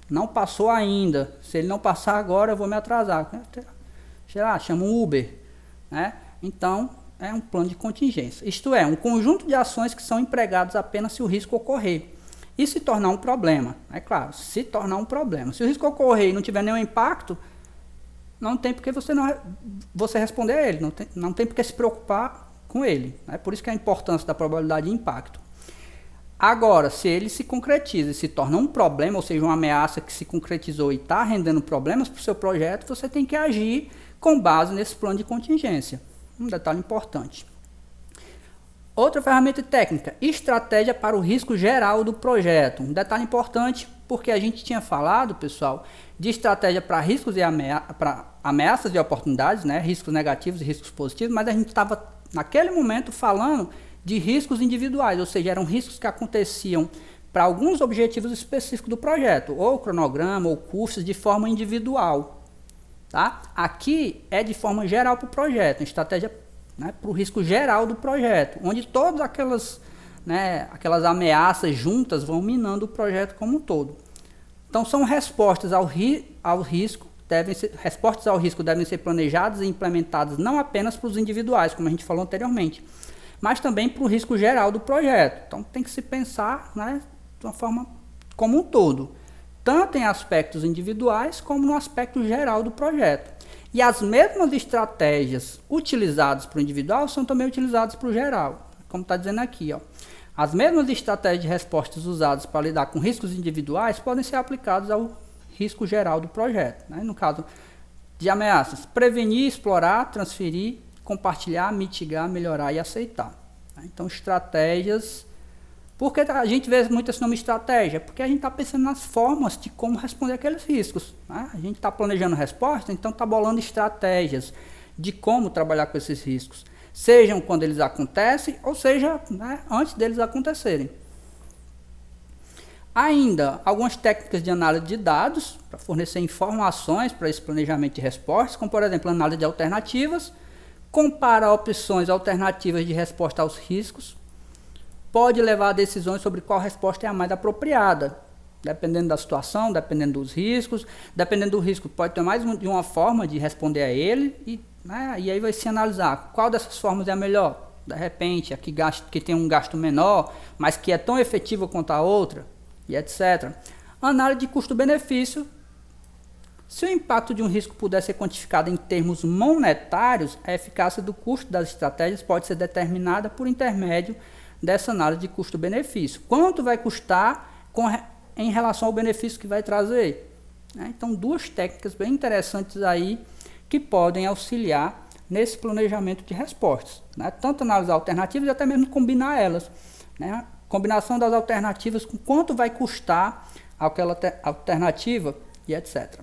Não passou ainda. Se ele não passar agora, eu vou me atrasar. Sei lá, chama um Uber, né? Então, é um plano de contingência. Isto é, um conjunto de ações que são empregadas apenas se o risco ocorrer e se tornar um problema. É claro, se tornar um problema. Se o risco ocorrer e não tiver nenhum impacto, não tem porque você responder a ele. Não tem porque se preocupar com ele. É por isso que é a importância da probabilidade de impacto. Agora, se ele se concretiza e se torna um problema, ou seja, uma ameaça que se concretizou e está rendendo problemas para o seu projeto, você tem que agir com base nesse plano de contingência. Um detalhe importante. Outra ferramenta técnica, estratégia para o risco geral do projeto. Um detalhe importante, porque a gente tinha falado, pessoal, de estratégia para riscos e para ameaças e oportunidades, né? Riscos negativos e riscos positivos, mas a gente estava, naquele momento, falando de riscos individuais, ou seja, eram riscos que aconteciam para alguns objetivos específicos do projeto, ou cronograma, ou custos, de forma individual. Tá? Aqui é de forma geral para o projeto, estratégia, né, para o risco geral do projeto, onde todas aquelas ameaças juntas vão minando o projeto como um todo. Então são respostas ao risco, devem ser planejadas e implementadas não apenas para os individuais, como a gente falou anteriormente, mas também para o risco geral do projeto. Então tem que se pensar, né, de uma forma como um todo, tanto em aspectos individuais como no aspecto geral do projeto. E as mesmas estratégias utilizadas para o individual são também utilizadas para o geral, como está dizendo aqui, ó. As mesmas estratégias de respostas usadas para lidar com riscos individuais podem ser aplicadas ao risco geral do projeto, né? No caso de ameaças, prevenir, explorar, transferir, compartilhar, mitigar, melhorar e aceitar. Então, estratégias. Por que a gente vê muito esse nome estratégia? Porque a gente está pensando nas formas de como responder aqueles riscos, né? A gente está planejando resposta, então está bolando estratégias de como trabalhar com esses riscos. Sejam quando eles acontecem, ou seja, né, antes deles acontecerem. Ainda, algumas técnicas de análise de dados para fornecer informações para esse planejamento de respostas, como por exemplo, análise de alternativas, compara opções alternativas de resposta aos riscos, pode levar a decisões sobre qual resposta é a mais apropriada, dependendo da situação, dependendo dos riscos, dependendo do risco, pode ter mais de uma forma de responder a ele, e aí vai se analisar qual dessas formas é a melhor. De repente, a que tem um gasto menor, mas que é tão efetiva quanto a outra, e etc. Análise de custo-benefício. Se o impacto de um risco puder ser quantificado em termos monetários, a eficácia do custo das estratégias pode ser determinada por intermédio dessa análise de custo-benefício. Quanto vai custar em relação ao benefício que vai trazer? Então, duas técnicas bem interessantes aí que podem auxiliar nesse planejamento de respostas, né? Tanto analisar alternativas e até mesmo combinar elas, né? Combinação das alternativas com quanto vai custar aquela alternativa e etc.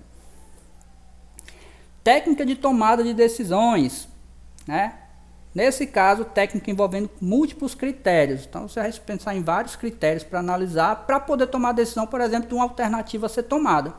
Técnica de tomada de decisões, né? Nesse caso, técnica envolvendo múltiplos critérios. Então, você vai pensar em vários critérios para analisar, para poder tomar a decisão, por exemplo, de uma alternativa a ser tomada.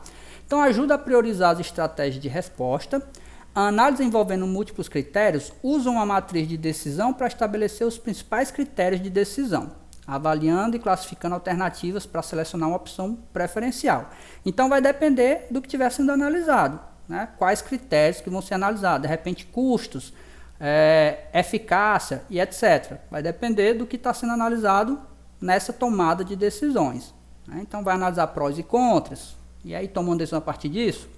Então, ajuda a priorizar as estratégias de resposta. A análise envolvendo múltiplos critérios usa uma matriz de decisão para estabelecer os principais critérios de decisão, avaliando e classificando alternativas para selecionar uma opção preferencial. Então, vai depender do que estiver sendo analisado, né? Quais critérios que vão ser analisados, de repente custos, eficácia e etc. Vai depender do que está sendo analisado nessa tomada de decisões, né? Então, vai analisar prós e contras, e aí toma uma decisão a partir disso.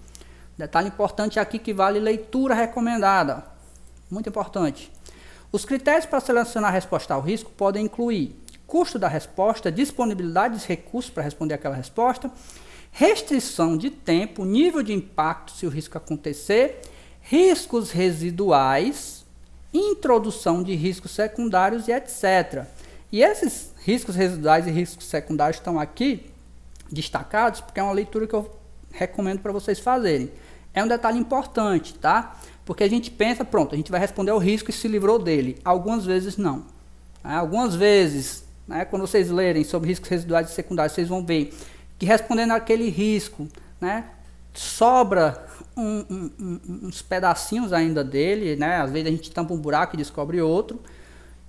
Detalhe importante aqui que vale leitura recomendada, muito importante. Os critérios para selecionar a resposta ao risco podem incluir custo da resposta, disponibilidade de recursos para responder aquela resposta, restrição de tempo, nível de impacto se o risco acontecer, riscos residuais introdução de riscos secundários e etc. E esses riscos residuais e riscos secundários estão aqui destacados porque é uma leitura que eu recomendo para vocês fazerem. É um detalhe importante, tá? Porque a gente pensa, pronto, a gente vai responder ao risco e se livrou dele. Algumas vezes não. Algumas vezes, né, quando vocês lerem sobre riscos residuais e secundários, vocês vão ver que respondendo àquele risco, né, sobra uns pedacinhos ainda dele, né? Às vezes a gente tampa um buraco e descobre outro,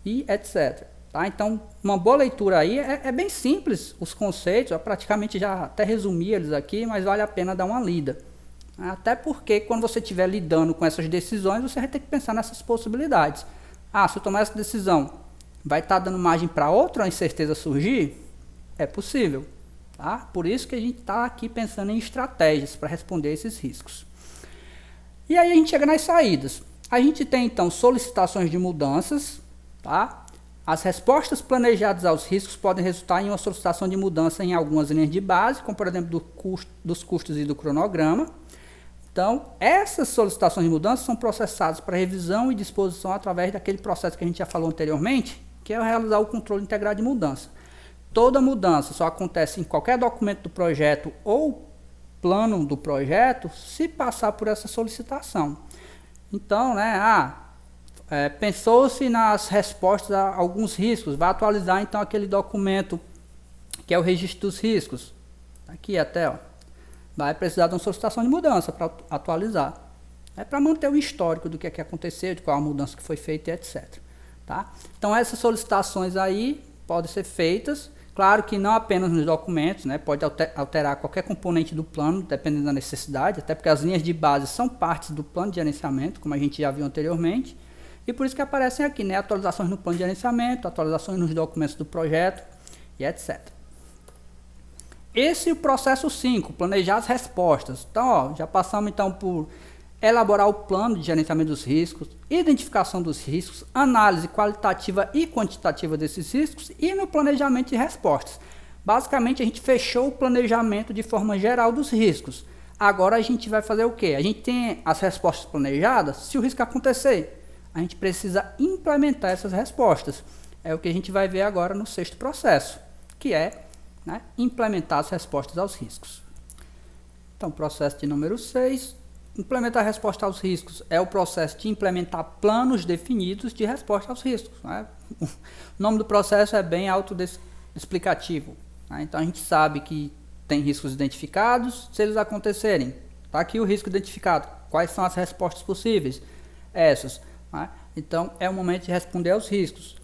e etc. Tá? Então, uma boa leitura aí é bem simples os conceitos, eu praticamente já até resumi eles aqui, mas vale a pena dar uma lida. Até porque quando você estiver lidando com essas decisões, você vai ter que pensar nessas possibilidades. Se eu tomar essa decisão, vai estar dando margem para outra incerteza surgir? É possível. Tá? Por isso que a gente está aqui pensando em estratégias para responder esses riscos. E aí a gente chega nas saídas. A gente tem então solicitações de mudanças. Tá? As respostas planejadas aos riscos podem resultar em uma solicitação de mudança em algumas linhas de base, como por exemplo dos custos e do cronograma. Então, essas solicitações de mudança são processadas para revisão e disposição através daquele processo que a gente já falou anteriormente, que é realizar o controle integrado de mudança. Toda mudança só acontece em qualquer documento do projeto ou plano do projeto se passar por essa solicitação. Então, né, pensou-se nas respostas a alguns riscos, vai atualizar então aquele documento que é o registro dos riscos. Aqui até, ó. Vai precisar de uma solicitação de mudança para atualizar. É para manter o histórico do que aconteceu, de qual a mudança que foi feita e etc. Tá? Então essas solicitações aí podem ser feitas, claro que não apenas nos documentos, né? Pode alterar qualquer componente do plano, dependendo da necessidade, até porque as linhas de base são partes do plano de gerenciamento, como a gente já viu anteriormente, e por isso que aparecem aqui, né? Atualizações no plano de gerenciamento, atualizações nos documentos do projeto e etc. Esse é o processo 5, planejar as respostas. Então, ó, já passamos então por elaborar o plano de gerenciamento dos riscos, identificação dos riscos, análise qualitativa e quantitativa desses riscos e no planejamento de respostas. Basicamente, a gente fechou o planejamento de forma geral dos riscos. Agora a gente vai fazer o quê? A gente tem as respostas planejadas, se o risco acontecer, a gente precisa implementar essas respostas. É o que a gente vai ver agora no 6º processo, que é implementar as respostas aos riscos. Então, processo de número 6, implementar a resposta aos riscos é o processo de implementar planos definidos de resposta aos riscos. Né? O nome do processo é bem autoexplicativo. Né? Então, a gente sabe que tem riscos identificados, se eles acontecerem. Está aqui o risco identificado. Quais são as respostas possíveis? Essas. Né? Então, é o momento de responder aos riscos.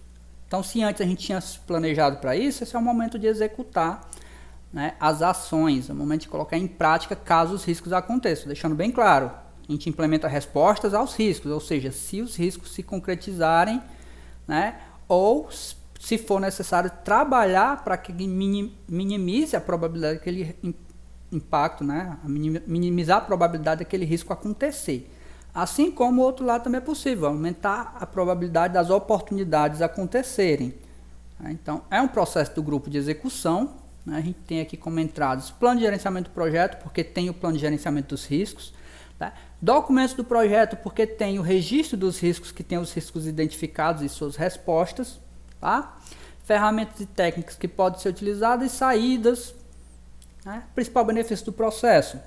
Então, se antes a gente tinha se planejado para isso, esse é o momento de executar, né, as ações, é o momento de colocar em prática caso os riscos aconteçam. Deixando bem claro, a gente implementa respostas aos riscos, ou seja, se os riscos se concretizarem, né, ou se for necessário trabalhar para que minimize a probabilidade daquele impacto, né, minimizar a probabilidade daquele risco acontecer. Assim como o outro lado também é possível, aumentar a probabilidade das oportunidades acontecerem. Então, é um processo do grupo de execução. Né? A gente tem aqui como entradas plano de gerenciamento do projeto, porque tem o plano de gerenciamento dos riscos. Tá? Documentos do projeto, porque tem o registro dos riscos, que tem os riscos identificados e suas respostas. Tá? Ferramentas e técnicas que podem ser utilizadas e saídas. Né? Principal benefício do processo: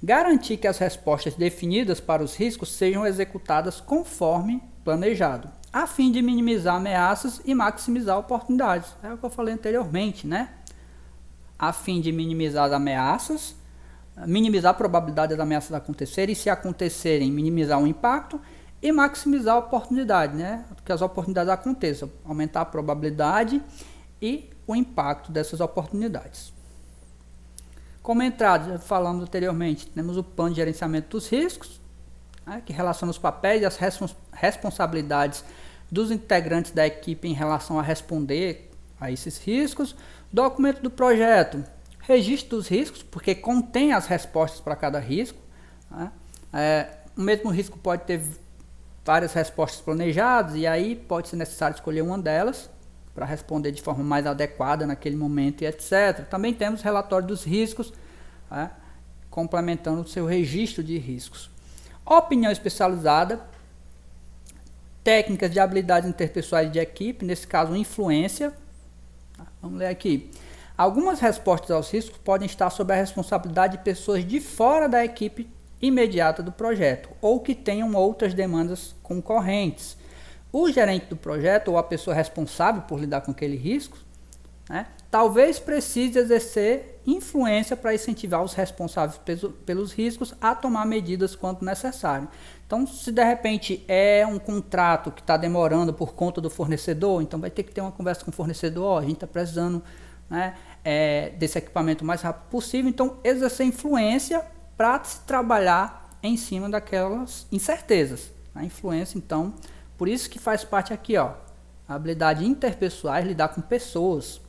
garantir que as respostas definidas para os riscos sejam executadas conforme planejado, a fim de minimizar ameaças e maximizar oportunidades. É o que eu falei anteriormente, né? A fim de minimizar as ameaças, minimizar a probabilidade das ameaças acontecerem e, se acontecerem, minimizar o impacto e maximizar a oportunidade, né? Que as oportunidades aconteçam, aumentar a probabilidade e o impacto dessas oportunidades. Como entrada, falamos anteriormente, temos o plano de gerenciamento dos riscos, né, que relaciona os papéis e as responsabilidades dos integrantes da equipe em relação a responder a esses riscos. Documento do projeto, registro dos riscos, porque contém as respostas para cada risco. Né? O mesmo risco pode ter várias respostas planejadas e aí pode ser necessário escolher uma delas para responder de forma mais adequada naquele momento e etc. Também temos relatório dos riscos, né, complementando o seu registro de riscos. Opinião especializada, técnicas de habilidades interpessoais de equipe, nesse caso influência. Vamos ler aqui. Algumas respostas aos riscos podem estar sob a responsabilidade de pessoas de fora da equipe imediata do projeto ou que tenham outras demandas concorrentes. O gerente do projeto ou a pessoa responsável por lidar com aquele risco, né, talvez precise exercer influência para incentivar os responsáveis pelos riscos a tomar medidas quando necessário. Então, se de repente é um contrato que está demorando por conta do fornecedor, então vai ter que ter uma conversa com o fornecedor, a gente está precisando, né, desse equipamento o mais rápido possível, então exercer influência para se trabalhar em cima daquelas incertezas. A influência, então, por isso que faz parte aqui, ó, a habilidade interpessoais, lidar com pessoas,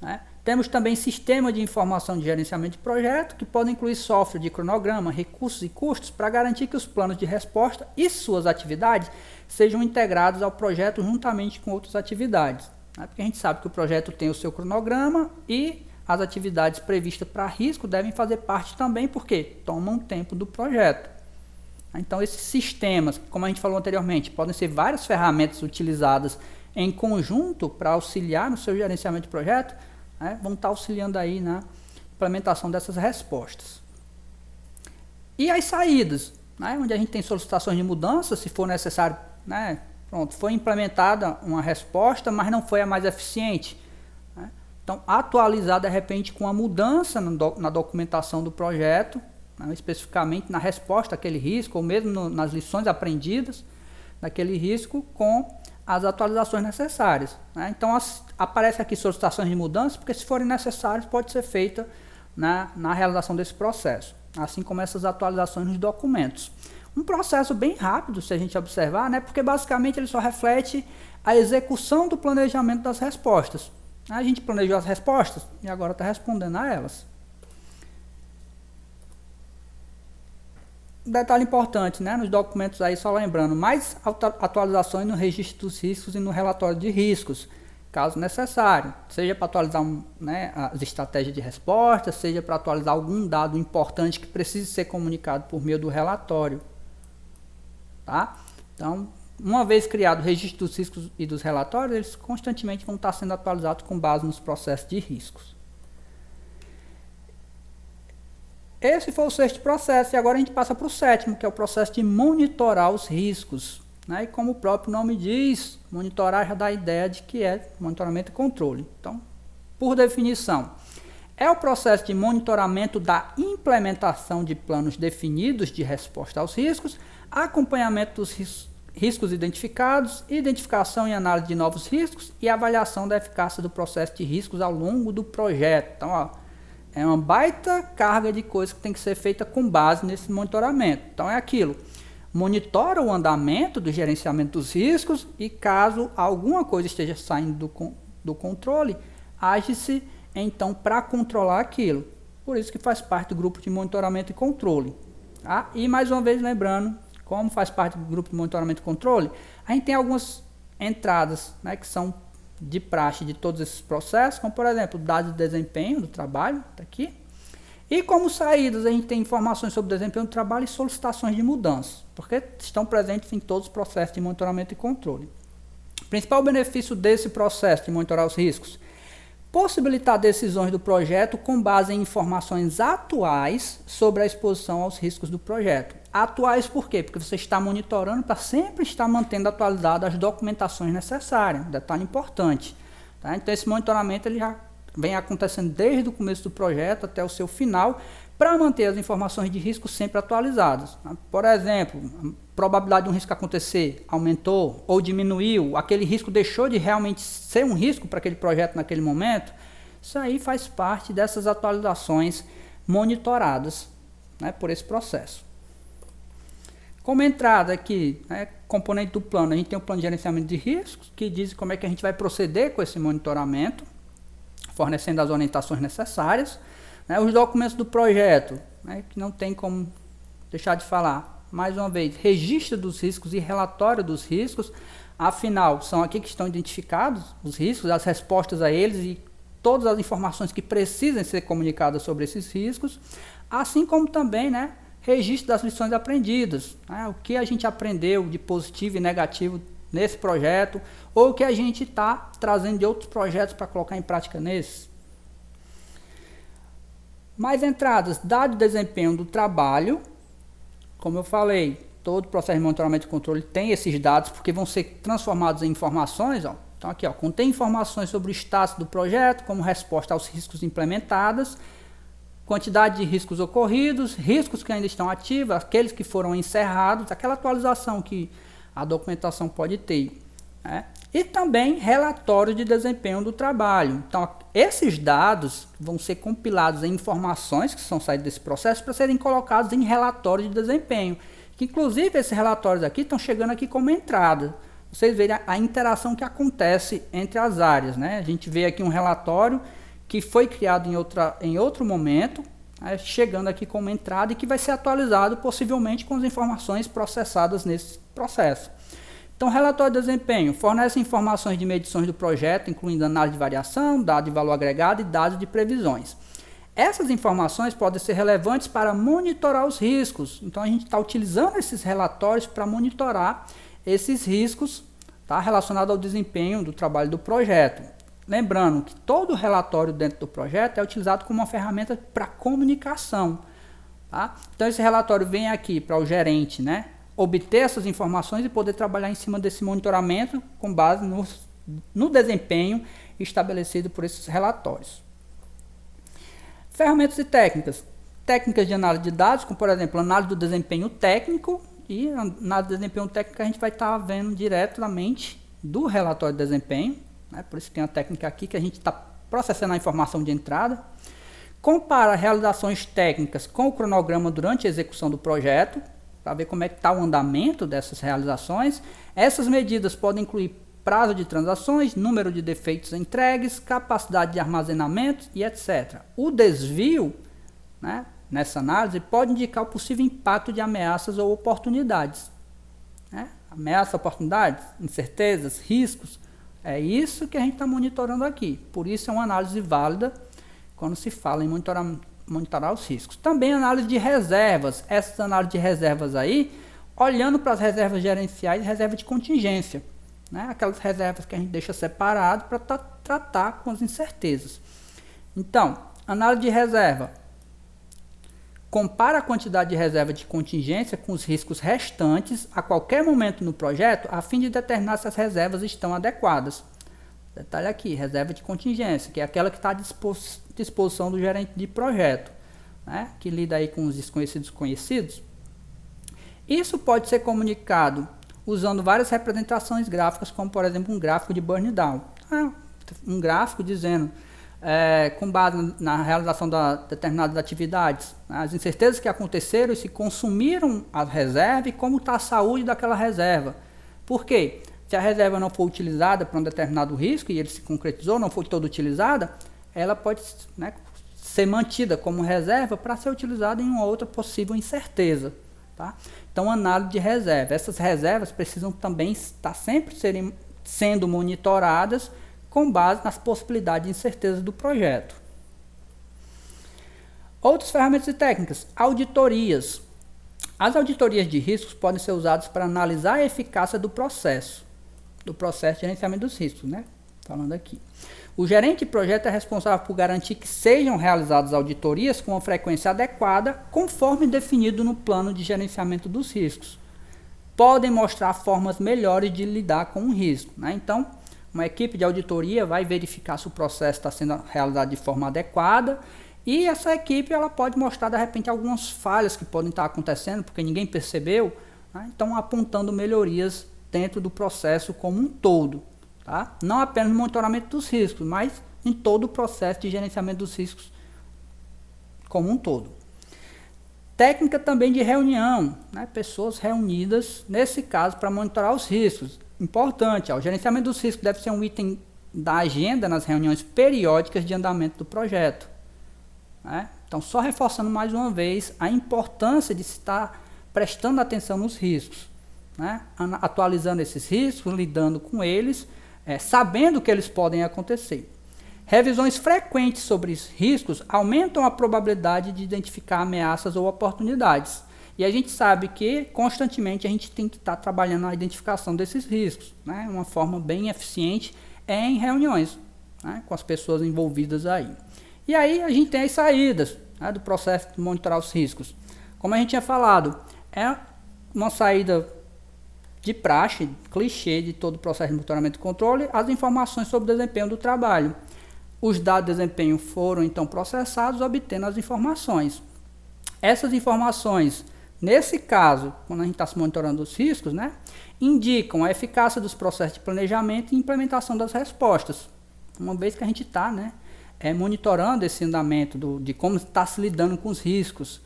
né? Temos também sistemas de informação de gerenciamento de projeto, que podem incluir software de cronograma, recursos e custos para garantir que os planos de resposta e suas atividades sejam integrados ao projeto juntamente com outras atividades, né? Porque a gente sabe que o projeto tem o seu cronograma e as atividades previstas para risco devem fazer parte também, porque tomam tempo do projeto. Então, esses sistemas, como a gente falou anteriormente, podem ser várias ferramentas utilizadas em conjunto para auxiliar no seu gerenciamento de projeto, né, vão estar auxiliando aí na implementação dessas respostas. E as saídas, né, onde a gente tem solicitações de mudança, se for necessário, né, pronto, foi implementada uma resposta, mas não foi a mais eficiente. Né, então, atualizar de repente com a mudança na documentação do projeto, né, especificamente na resposta àquele risco, ou mesmo nas lições aprendidas daquele risco, com as atualizações necessárias, né? Então aparece aqui solicitações de mudança, porque se forem necessárias pode ser feita na realização desse processo, assim como essas atualizações nos documentos. Um processo bem rápido, se a gente observar, né? Porque basicamente ele só reflete a execução do planejamento das respostas. A gente planejou as respostas e agora está respondendo a elas. Um detalhe importante, né, nos documentos aí, só lembrando, mais atualizações no registro dos riscos e no relatório de riscos, caso necessário, seja para atualizar né, as estratégias de resposta, seja para atualizar algum dado importante que precise ser comunicado por meio do relatório. Tá? Então, uma vez criado o registro dos riscos e dos relatórios, eles constantemente vão estar sendo atualizados com base nos processos de riscos. Esse foi o sexto processo e agora a gente passa para o sétimo, que é o processo de monitorar os riscos, né? E como o próprio nome diz, monitorar já dá a ideia de que é monitoramento e controle. Então, por definição, é o processo de monitoramento da implementação de planos definidos de resposta aos riscos, acompanhamento dos riscos identificados, identificação e análise de novos riscos e avaliação da eficácia do processo de riscos ao longo do projeto. Então, ó, é uma baita carga de coisa que tem que ser feita com base nesse monitoramento. Então é aquilo, monitora o andamento do gerenciamento dos riscos e caso alguma coisa esteja saindo do controle, age-se então para controlar aquilo. Por isso que faz parte do grupo de monitoramento e controle. Tá? E mais uma vez lembrando, como faz parte do grupo de monitoramento e controle, a gente tem algumas entradas, né, que são de praxe de todos esses processos, como por exemplo, dados de desempenho do trabalho, tá aqui. E como saídas, a gente tem informações sobre o desempenho do trabalho e solicitações de mudança, porque estão presentes em todos os processos de monitoramento e controle. O principal benefício desse processo de monitorar os riscos: possibilitar decisões do projeto com base em informações atuais sobre a exposição aos riscos do projeto. Atuais por quê? Porque você está monitorando para sempre estar mantendo atualizadas as documentações necessárias, um detalhe importante. Tá? Então esse monitoramento ele já vem acontecendo desde o começo do projeto até o seu final, para manter as informações de risco sempre atualizadas. Tá? Por exemplo, a probabilidade de um risco acontecer aumentou ou diminuiu, aquele risco deixou de realmente ser um risco para aquele projeto naquele momento, isso aí faz parte dessas atualizações monitoradas, né, por esse processo. Como entrada aqui, né, componente do plano, a gente tem o plano de gerenciamento de riscos, que diz como é que a gente vai proceder com esse monitoramento, fornecendo as orientações necessárias, né, os documentos do projeto, né, que não tem como deixar de falar, mais uma vez, registro dos riscos e relatório dos riscos, afinal, são aqui que estão identificados os riscos, as respostas a eles e todas as informações que precisam ser comunicadas sobre esses riscos, assim como também, né, registro das lições aprendidas, né, o que a gente aprendeu de positivo e negativo nesse projeto, ou que a gente está trazendo de outros projetos para colocar em prática nesse. Mais entradas, dado o desempenho do trabalho. Como eu falei, todo processo de monitoramento e controle tem esses dados, porque vão ser transformados em informações. Ó. Então aqui, ó, contém informações sobre o status do projeto, como resposta aos riscos implementados, quantidade de riscos ocorridos, riscos que ainda estão ativos, aqueles que foram encerrados, aquela atualização que a documentação pode ter. Né? E também relatório de desempenho do trabalho. Então, esses dados vão ser compilados em informações que são saídas desse processo para serem colocados em relatório de desempenho. Que, inclusive, esses relatórios aqui estão chegando aqui como entrada. Vocês verem a interação que acontece entre as áreas. Né? A gente vê aqui um relatório que foi criado em outro momento, né? Chegando aqui como entrada e que vai ser atualizado possivelmente com as informações processadas nesse processo. Então, o relatório de desempenho fornece informações de medições do projeto, incluindo análise de variação, dado de valor agregado e dados de previsões. Essas informações podem ser relevantes para monitorar os riscos. Então, a gente está utilizando esses relatórios para monitorar esses riscos, tá, relacionados ao desempenho do trabalho do projeto. Lembrando que todo relatório dentro do projeto é utilizado como uma ferramenta para comunicação. Tá? Então, esse relatório vem aqui para o gerente, né, obter essas informações e poder trabalhar em cima desse monitoramento com base no desempenho estabelecido por esses relatórios. Ferramentas e técnicas. Técnicas de análise de dados, como por exemplo, análise do desempenho técnico, e análise do desempenho técnico a gente vai estar vendo diretamente do relatório de desempenho, né? Por isso tem uma técnica aqui que a gente está processando a informação de entrada. Compara realizações técnicas com o cronograma durante a execução do projeto, para ver como é que está o andamento dessas realizações. Essas medidas podem incluir prazo de transações, número de defeitos entregues, capacidade de armazenamento e etc. O desvio, né, nessa análise pode indicar o possível impacto de ameaças ou oportunidades. Né? Ameaças, oportunidades, incertezas, riscos, é isso que a gente está monitorando aqui. Por isso é uma análise válida quando se fala em monitorar os riscos. Também análise de reservas. Essas análises de reservas aí, olhando para as reservas gerenciais e reserva de contingência. Né? Aquelas reservas que a gente deixa separado para tratar com as incertezas. Então, análise de reserva. Compara a quantidade de reserva de contingência com os riscos restantes a qualquer momento no projeto, a fim de determinar se as reservas estão adequadas. Detalhe aqui, reserva de contingência, que é aquela que está à disposição do gerente de projeto, né, que lida aí com os desconhecidos conhecidos. Isso pode ser comunicado usando várias representações gráficas, como por exemplo um gráfico de burn down. Um gráfico dizendo, com base na realização de determinadas atividades, as incertezas que aconteceram e se consumiram a reserva e como está a saúde daquela reserva. Por quê? Se a reserva não for utilizada para um determinado risco e ele se concretizou, não foi toda utilizada, ela pode, né, ser mantida como reserva para ser utilizada em uma outra possível incerteza. Tá? Então, análise de reserva. Essas reservas precisam também estar sempre sendo monitoradas com base nas possibilidades de incerteza do projeto. Outras ferramentas e técnicas. Auditorias. As auditorias de riscos podem ser usadas para analisar a eficácia do processo de gerenciamento dos riscos, né? Falando aqui. O gerente de projeto é responsável por garantir que sejam realizadas auditorias com uma frequência adequada, conforme definido no plano de gerenciamento dos riscos. Podem mostrar formas melhores de lidar com o risco, né? Então, uma equipe de auditoria vai verificar se o processo está sendo realizado de forma adequada e essa equipe ela pode mostrar, de repente, algumas falhas que podem estar acontecendo porque ninguém percebeu, né? Então, apontando melhorias dentro do processo como um todo. Tá? Não apenas no monitoramento dos riscos, mas em todo o processo de gerenciamento dos riscos como um todo. Técnica também de reunião, né? Pessoas reunidas, nesse caso, para monitorar os riscos. Importante, o gerenciamento dos riscos deve ser um item da agenda nas reuniões periódicas de andamento do projeto. Né? Então, só reforçando mais uma vez a importância de estar prestando atenção nos riscos, né? Atualizando esses riscos, lidando com eles, sabendo que eles podem acontecer. Revisões frequentes sobre os riscos aumentam a probabilidade de identificar ameaças ou oportunidades. E a gente sabe que constantemente a gente tem que estar trabalhando na identificação desses riscos, né? Uma forma bem eficiente é em reuniões, né? Com as pessoas envolvidas aí. E aí a gente tem as saídas, né, do processo de monitorar os riscos. Como a gente tinha falado, é uma saída de praxe, clichê de todo o processo de monitoramento e controle, as informações sobre o desempenho do trabalho. Os dados de desempenho foram então processados, obtendo as informações. Essas informações, nesse caso, quando a gente está se monitorando os riscos, né, indicam a eficácia dos processos de planejamento e implementação das respostas. Uma vez que a gente está, né, monitorando esse andamento de como está se lidando com os riscos.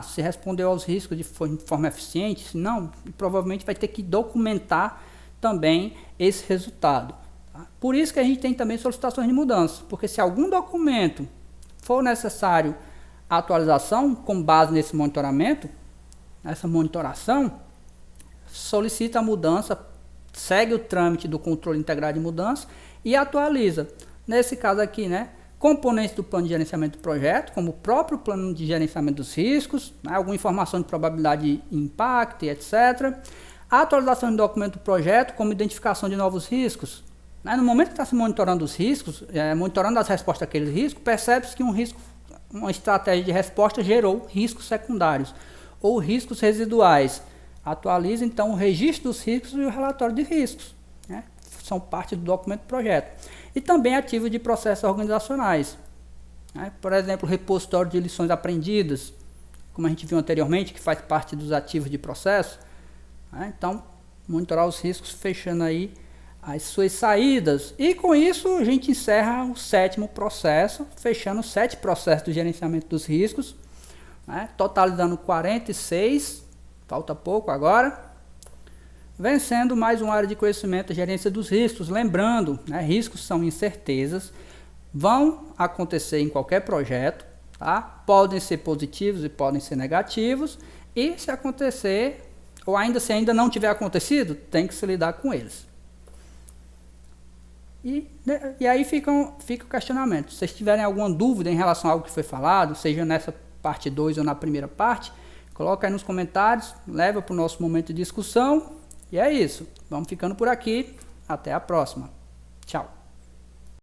Se respondeu aos riscos de forma eficiente, se não, provavelmente vai ter que documentar também esse resultado. Tá? Por isso que a gente tem também solicitações de mudança, porque se algum documento for necessário a atualização com base nesse monitoramento, nessa monitoração, solicita a mudança, segue o trâmite do controle integrado de mudança e atualiza. Nesse caso aqui, né, componentes do plano de gerenciamento do projeto, como o próprio plano de gerenciamento dos riscos, né, alguma informação de probabilidade de impacto, etc. A atualização do documento do projeto, como identificação de novos riscos. Né, no momento que está se monitorando os riscos, monitorando as respostas àqueles riscos, percebe-se que uma estratégia de resposta gerou riscos secundários ou riscos residuais. Atualiza então o registro dos riscos e o relatório de riscos, né, são parte do documento do projeto. E também ativos de processos organizacionais, né? Por exemplo, o repositório de lições aprendidas, como a gente viu anteriormente, que faz parte dos ativos de processo, né? Então, monitorar os riscos, fechando aí as suas saídas. E com isso a gente encerra o 7º processo, fechando os 7 processos do gerenciamento dos riscos, né? Totalizando 46, falta pouco agora. Vencendo mais uma área de conhecimento, gerência dos riscos. Lembrando, né, riscos são incertezas, vão acontecer em qualquer projeto, tá? Podem ser positivos e podem ser negativos, e se acontecer, ou se ainda não tiver acontecido, tem que se lidar com eles. E aí fica o questionamento. Se vocês tiverem alguma dúvida em relação a algo que foi falado, seja nessa parte 2 ou na primeira parte, coloca aí nos comentários, leva para o nosso momento de discussão. E é isso. Vamos ficando por aqui. Até a próxima. Tchau.